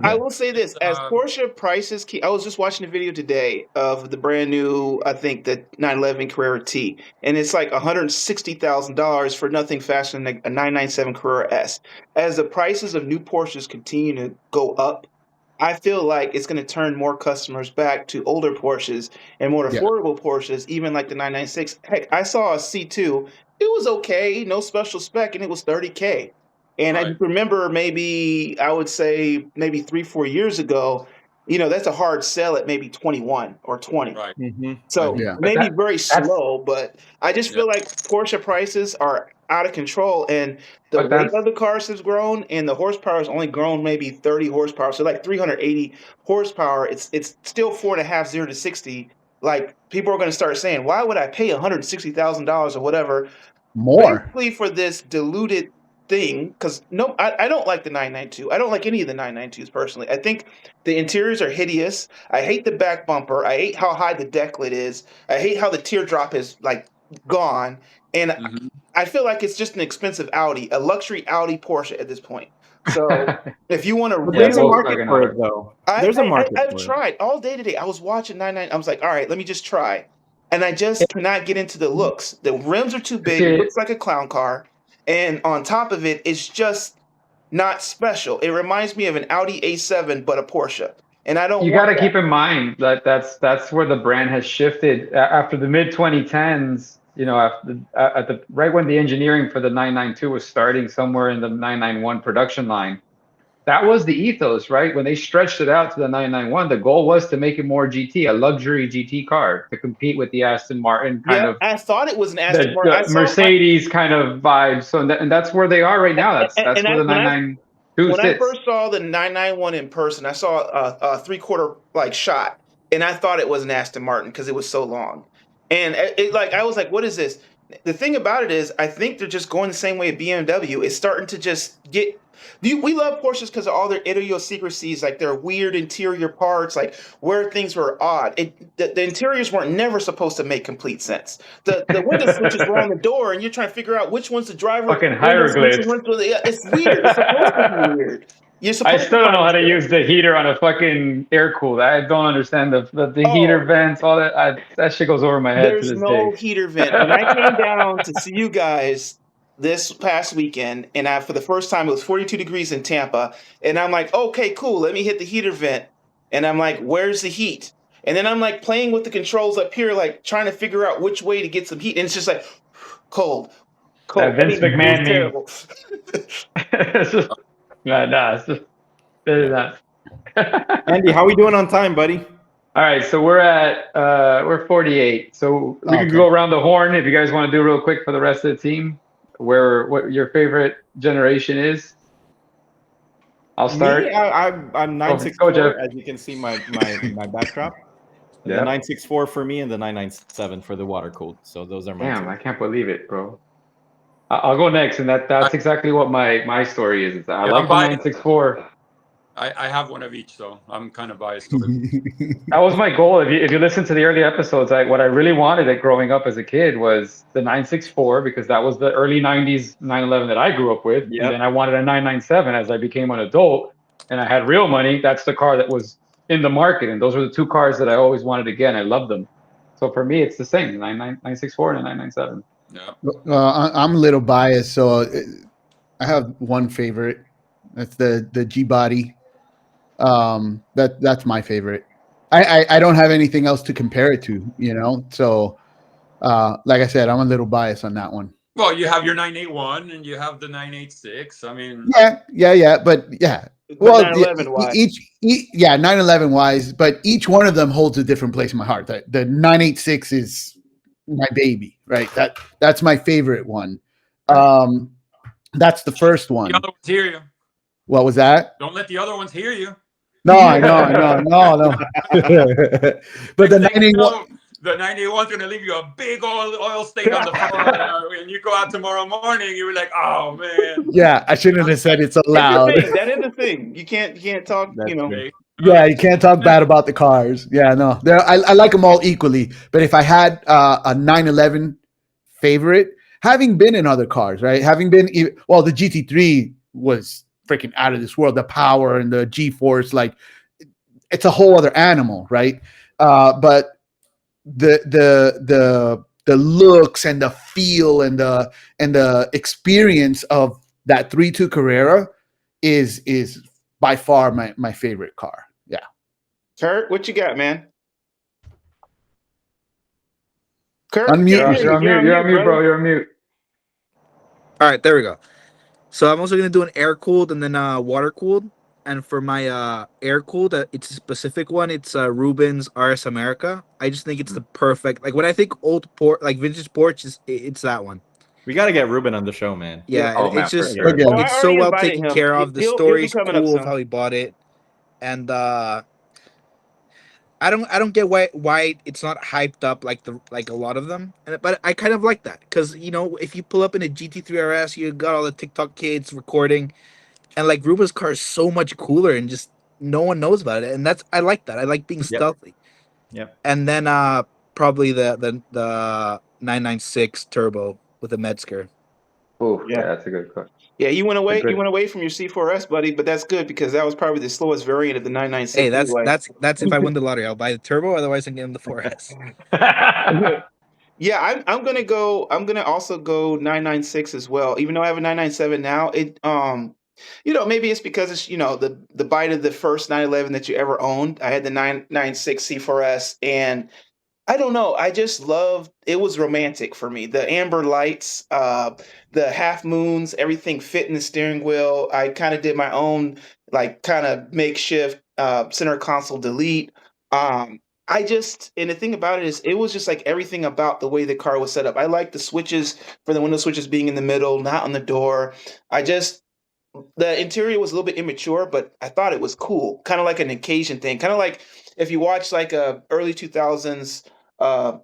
I will say this: as Porsche prices keep, I was just watching a video today of the brand new, I think the 911 Carrera T, and it's like $160,000 for nothing faster than a 997 Carrera S. As the prices of new Porsches continue to go up, I feel like it's going to turn more customers back to older Porsches and more affordable Porsches, even like the 996. Heck, I saw a C2. It was okay, no special spec, and it was $30K. And I remember maybe, I would say maybe 3-4 years ago, that's a hard sell at maybe 21 or 20. Right. Mm-hmm. So maybe very slow, but I just feel like Porsche prices are out of control, and the weight of the cars has grown, and the horsepower has only grown maybe 30 horsepower. So like 380 horsepower, it's still 4.5, 0 to 60. Like people are going to start saying, why would I pay $160,000 or whatever more basically for this diluted thing? Because I don't like the 992. I don't like any of the 992s personally. I think the interiors are hideous. I hate the back bumper. I hate how high the deck lid is. I hate how the teardrop is like gone. And I feel like it's just an expensive Audi, a luxury Audi Porsche at this point. So if you want to But Yeah, there's a really, market Volkswagen for are. it, though. There's a market I've for it. tried all day today. I was watching 99. I was like, all right, let me just try. And I just cannot get into the looks. The rims are too big. It See, looks like a clown car. And on top of it, it's just not special. It reminds me of an Audi A7, but a Porsche. And I don't you got want to that. keep in mind that that's where the brand has shifted after the mid 2010s. You know, after at the right when the engineering for the 992 was starting, somewhere in the 991 production line. That was the ethos, right? When they stretched it out to the 991, the goal was to make it more GT, a luxury GT car to compete with the Aston Martin kind Yeah, of I thought it was an Aston Martin. the Mercedes kind of vibe. So and that's where they are right now. That's And where the when I 992 when I sits. first saw the 991 in person, I saw a three-quarter like shot, and I thought it was an Aston Martin because it was so long. And like I was like, what is this? The thing about it is, I think they're just going the same way BMW is starting to just get. We love Porsches because of all their idiosyncrasies, like their weird interior parts, like where things were odd. The interiors weren't never supposed to make complete sense. The window switches were on the door, and you're trying to figure out which one's the driver Fucking window switch and hieroglyphs. it's weird. It's supposed to be weird. You're I supposed to still don't know find how to stuff. use the heater on a fucking air cooled. I don't understand the heater Oh, vents, all that. That shit goes over my head to there's this no day. heater vent. When I came down to see you guys this past weekend, and for the first time it was 42 degrees in Tampa, and I'm like, okay, cool, let me hit the heater vent. And I'm like, where's the heat? And then I'm like playing with the controls up here, like trying to figure out which way to get some heat. And it's just like cold, That cold. I Vince mean, it was McMahon meme. terrible. It's just, nah, it's just Yeah. not. Andy, how we doing on time, buddy? All right, so we're 48. So we could Okay. go around the horn if you guys want to do real quick for the rest of the team. What your favorite generation is? I'll Me, start. I'm Go, 964, Jeff. as you can see my backdrop. The Yeah. 964 for me and the 997 for the water cooled. So those are my Damn, two. I can't believe it, bro. I'll go next, and that's exactly what my story is. I Yeah, like I'm the biased. 964. I have one of each, so I'm kind of biased towards That was my goal. If you listen to the early episodes, what I really wanted it growing up as a kid was the 964 because that was the early 90s 911 that I grew up with. Yep. And then I wanted a 997 as I became an adult and I had real money. That's the car that was in the market. And those were the two cars that I always wanted again. I loved them. So for me, it's the same 964 and a 997. Yeah. I'm a little biased, so I have one favorite. That's the G body. That's my favorite. I don't have anything else to compare it to, you know. So, like I said, I'm a little biased on that one. Well, you have your 981 and you have the 986. I mean, Yeah, but yeah. But Well, 911 wise. each 911 wise, but each one of them holds a different place in my heart. The 986 is my baby, right? That's my favorite one. That's the first one. the other ones hear you. What was that? Don't let the other ones hear you. No, I know. But the 91. The 981's going to leave you a big oil stain on the floor. When you go out tomorrow morning, you're like, oh, man. Yeah, I shouldn't have said it so loud. That is the thing. You can't talk, That's you know. true. Yeah, you can't talk bad about the cars. Yeah, no, I like them all equally. But if I had a 911 favorite, having been in other cars, right? Having been, well, the GT3 was freaking out of this world. The power and the G-force, like it's a whole other animal, right? But the looks and the feel and the experience of that 3.2 Carrera is by far my favorite car. Yeah. Kurt, what you got, man? Kurt, Unmute. You're on mute, bro. You're on mute. All right, there we go. So I'm also gonna do an air cooled and then water cooled. And for my air cooled, it's a specific one. It's Rubin's RS America. I just think it's the perfect. Like when I think old port, like vintage Porsche, it's that one. We got to get Ruben on the show, man. Yeah, Oh, man, it's just for sure. Okay. I it's so already well invited taken him. care of. The He'll be story's coming up cool of soon. how he bought it, and I don't get why it's not hyped up like a lot of them. But I kind of like that because if you pull up in a GT3 RS, you got all the TikTok kids recording, and like Ruben's car is so much cooler and just no one knows about it, and I like that. I like being stealthy. Yep. And then probably the 996 turbo with a Metzger. Oh, Yeah. yeah, that's a good question. Yeah, you went away. Good. You went away from your C4S, buddy, but that's good because that was probably the slowest variant of the 996. Hey, that's anyway. that's if I win the lottery, I'll buy the turbo. Otherwise, I can get him the 4S. Yeah, I'm gonna go. I'm gonna also go 996 as well. Even though I have a 997 now, maybe it's because it's the bite of the first 911 that you ever owned. I had the 996 C4S, and I don't know. I just loved it. Was romantic for me. The amber lights, the half moons, everything fit in the steering wheel. I kind of did my own, like, kind of makeshift center console delete. And the thing about it is, it was just like everything about the way the car was set up. I like the switches for the window switches being in the middle, not on the door. I just the interior was a little bit immature, but I thought it was cool, kind of like an occasion thing, kind of like if you watch like a early 2000s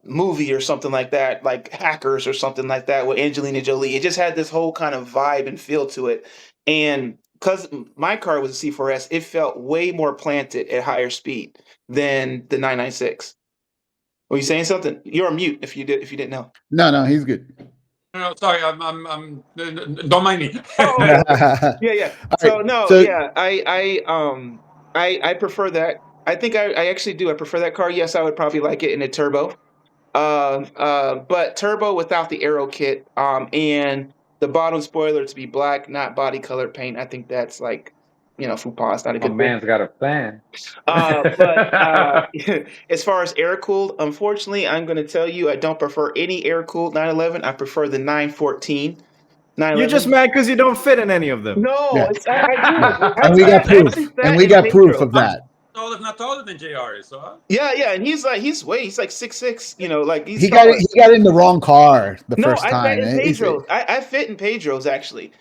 movie or something like that, like Hackers or something like that with Angelina Jolie. It just had this whole kind of vibe and feel to it. And because my car was a C4S, it felt way more planted at higher speed than the 996. Were you saying something? You're on mute if you didn't know. No, he's good. No, sorry, I'm don't mind me. Oh, okay. Yeah. So right, no, so- yeah, I prefer that. I think I actually do. I prefer that car. Yes, I would probably like it in a turbo. But turbo without the aero kit, and the bottom spoiler to be black, not body color paint. I think that's like, faux pas. It's not a My good thing. man's got a plan. But as far as air cooled, unfortunately, I'm going to tell you I don't prefer any air cooled 911. I prefer the 914. You're just mad because you don't fit in any of them. No, Yeah. I do. And we got proof. And we got proof of that. Tall, if not taller than JR is, so Yeah, and he's like 6'6", like He got in the wrong car the first time. I fit in Pedro's. I fit in Pedro's actually.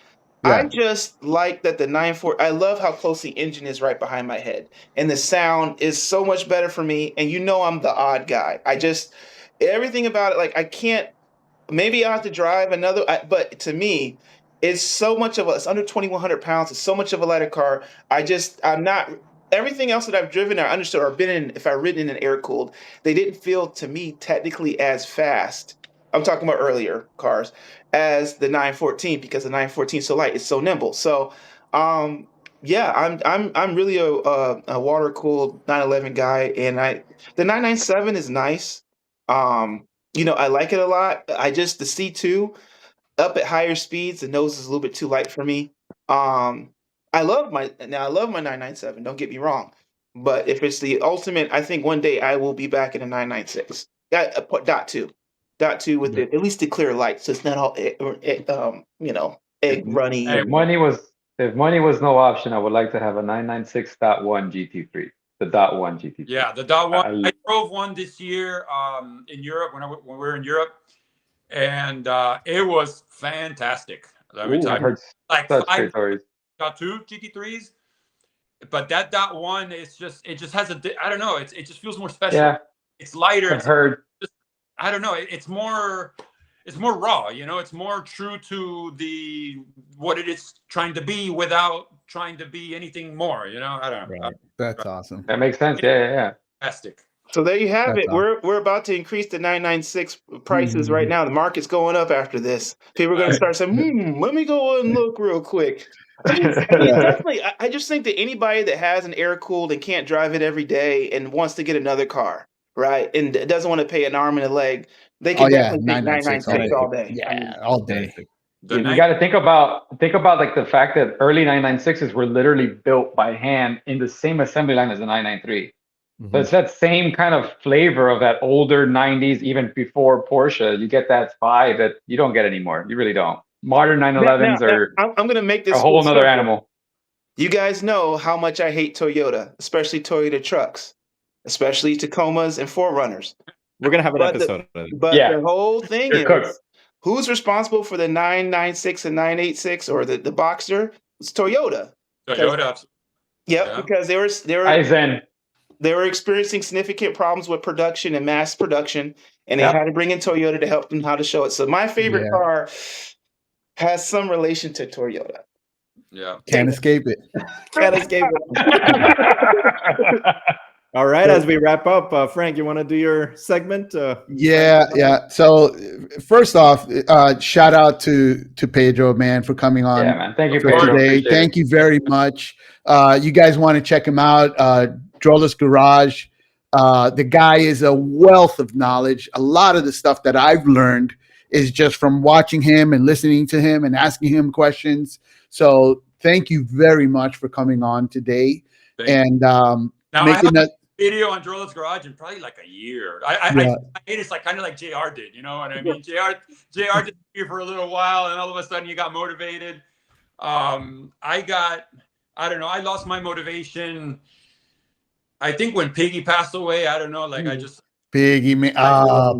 Yeah. I just like that the 9.4. I love how close the engine is right behind my head, and the sound is so much better for me. And I'm the odd guy. Everything about it, like I can't. Maybe I have to drive another, but to me, it's under 2,100 pounds. It's so much of a lighter car. I'm not. Everything else that I've driven or understood or been in, if I've ridden in an air cooled, they didn't feel to me technically as fast. I'm talking about earlier cars as the 914 because the 914 is so light, it's so nimble. So, yeah, I'm really a water cooled 911 guy, and the 997 is nice. I like it a lot. The C2 up at higher speeds, the nose is a little bit too light for me. I love my 997. Don't get me wrong, but if it's the ultimate, I think one day I will be back in a 996. Dot two with at least the clear light, so it's not all egg runny. If money was no option, I would like to have a 996.1 GT3. The .1 GT3. Yeah, the .1. I drove one this year in Europe when we were in Europe, and it was fantastic. I heard like such great stories. .2 GT3s, but that .1 it just has I don't know. It just feels more special. Yeah, it's lighter. I've heard. I don't know. It's more raw. It's more true to what it is trying to be without trying to be anything more. I don't know. Right. That's awesome. That makes sense. Yeah. Fantastic. So there you have That's it. awesome. We're about to increase the 996 prices right now. The market's going up after this. People are going to start saying, let me go and look real quick. Definitely. I just think that anybody that has an air cooled and can't drive it every day and wants to get another car, right, and doesn't want to pay an arm and a leg, they can definitely take 996 all day. Yeah, all day. You got to think about like the fact that early 996s were literally built by hand in the same assembly line as the 993. So it's that same kind of flavor of that older 90s, even before Porsche. You get that vibe that you don't get anymore. You really don't. Modern 911s are I'm going to make this a whole nother animal. You guys know how much I hate Toyota, especially Toyota trucks, especially Tacomas and 4Runners. We're going to have an episode. But the whole thing is, cooked. Who's responsible for the 996 and 986 or the Boxster? It's Toyota. Toyota. Yep, Yeah. because they were experiencing significant problems with production and mass production, and they had to bring in Toyota to help them how to show it. So my favorite car has some relation to Toyota. Yeah. Can't escape it. Can't escape it. All right, as we wrap up, Frank, you want to do your segment? Yeah. So first off, shout out to Pedro, man, for coming on Yeah, man. Thank you, for Pedro. today. Appreciate Thank it. you very much. You guys want to check him out? Droller's Garage. The guy is a wealth of knowledge. A lot of the stuff that I've learned is just from watching him and listening to him and asking him questions. So thank you very much for coming on today. And now making that video on Droller's Garage in probably like a year. I made it like kind of like JR did, you know what I mean? JR did here for a little while, and all of a sudden you got motivated. I don't know, I lost my motivation. I think when Piggy passed away, I don't know, like I just Piggy man,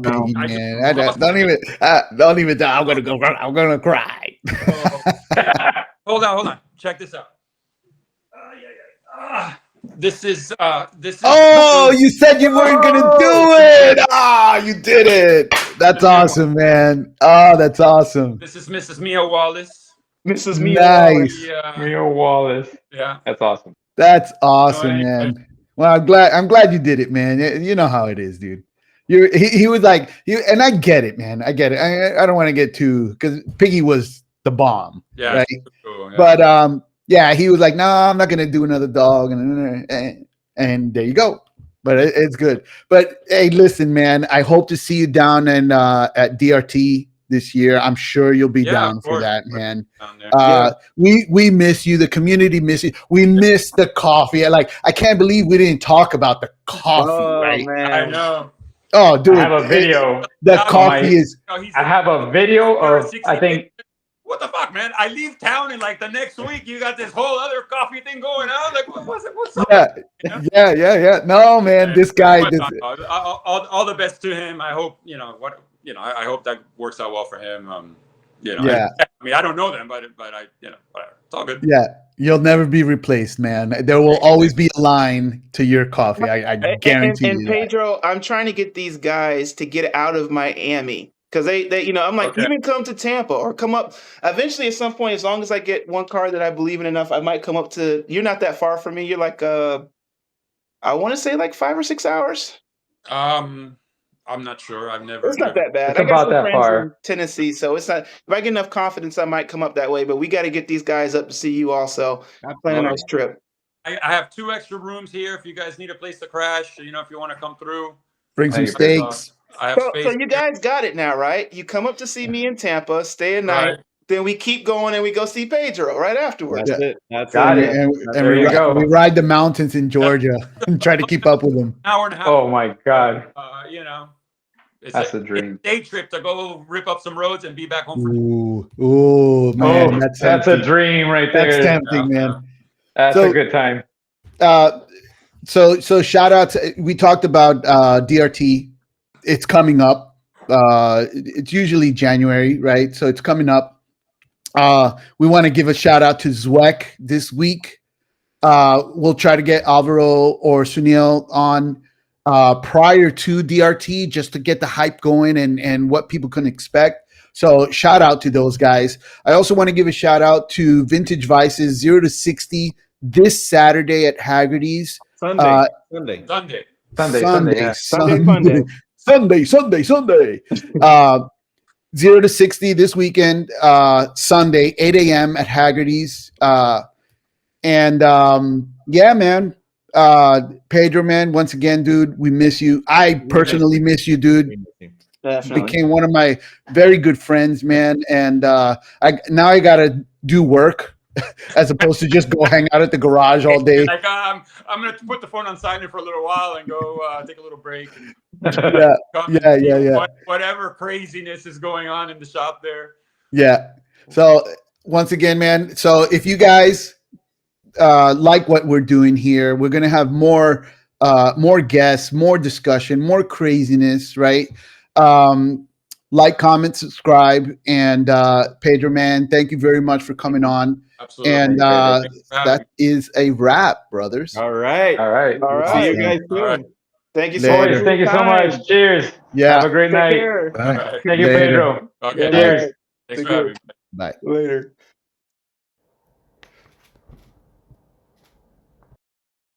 Piggy man. Don't even. I'm gonna go. I'm gonna cry. Hold on. Check this out. This is. Oh, you said you weren't gonna do it. You did it. That's awesome, man. Oh, that's awesome. This is Mrs. Mia Wallace. Mrs. Mia Wallace. Mia Wallace. Yeah. That's awesome. That's awesome, man. Well, I'm glad you did it, man. You know how it is, dude. He was like, and I get it, man. I get it. I don't want to get too, because Piggy was the bomb. Yeah. Right. Cool, yeah. But yeah, he was like, no, I'm not gonna do another dog, and there you go. But it's good. But hey, listen, man. I hope to see you down at DRT this year. I'm sure you'll be down for that, man. We miss you. The community miss you. We miss the coffee. I can't believe we didn't talk about the coffee, right? Man. I know. Oh, dude. I have a video. The coffee is. I have a video of, I think. What the fuck, man? I leave town and like the next week you got this whole other coffee thing going on. Like, what's up? Yeah. No, man, this guy. All the best to him. I hope I hope that works out well for him. Yeah. I mean, I don't know them, but I, whatever. It's all good. Yeah, you'll never be replaced, man. There will always be a line to your coffee. I guarantee you. And Pedro, I'm trying to get these guys to get out of Miami. Because they, I'm like, even come to Tampa or come up. Eventually, at some point, as long as I get one car that I believe in enough, I might come up to. You're not that far from me. You're like, I want to say like 5 or 6 hours. I'm not sure. I've never. It's not that bad. It's about that far. In Tennessee, so it's not. If I get enough confidence, I might come up that way. But we got to get these guys up to see you also. Plan a nice trip. I have 2 extra rooms here. If you guys need a place to crash, if you want to come through, bring some steaks. I have space. So you guys got it now, right? You come up to see me in Tampa, stay a night, then we keep going and we go see Pedro right afterwards. That's it. That's got it. it. And we ride the mountains in Georgia and try to keep up with them. An hour and a half. Oh my God. That's a dream. Day trip to go rip up some roads and be back home. Ooh, man, that's a dream right there. That's tempting, man. That's a good time. So shout out to, we talked about DRT. It's coming up. It's usually January, right? So it's coming up. We want to give a shout out to Zweck this week. We'll try to get Alvaro or Sunil on prior to DRT just to get the hype going and what people can expect. So shout out to those guys. I also want to give a shout out to Vintage Vices 0 to 60 this Saturday at Haggerty's. Sunday. 0 to 60 this weekend, Sunday, 8 a.m. at Haggerty's. Yeah, man. Pedro, man, once again, dude, we miss you. I personally miss you, dude. Definitely. Became one of my very good friends, man. And I gotta do work as opposed to just go hang out at the garage all day. Like I'm gonna put the phone on silent for a little while and go take a little break. Yeah. Whatever craziness is going on in the shop there. Yeah. So once again, man. So if you guys like what we're doing here, we're gonna have more guests, more discussion, more craziness, right? Like, comment, subscribe, and Pedro, man, thank you very much for coming on. Absolutely. And that is a wrap, brothers. All right. See you guys soon. Right. Thank you so much. Thank you so much. Cheers. Yeah. Have a great night. Care. Bye. Thank you, Later. Pedro. Okay. Cheers. Thanks for having me. Bye. Later.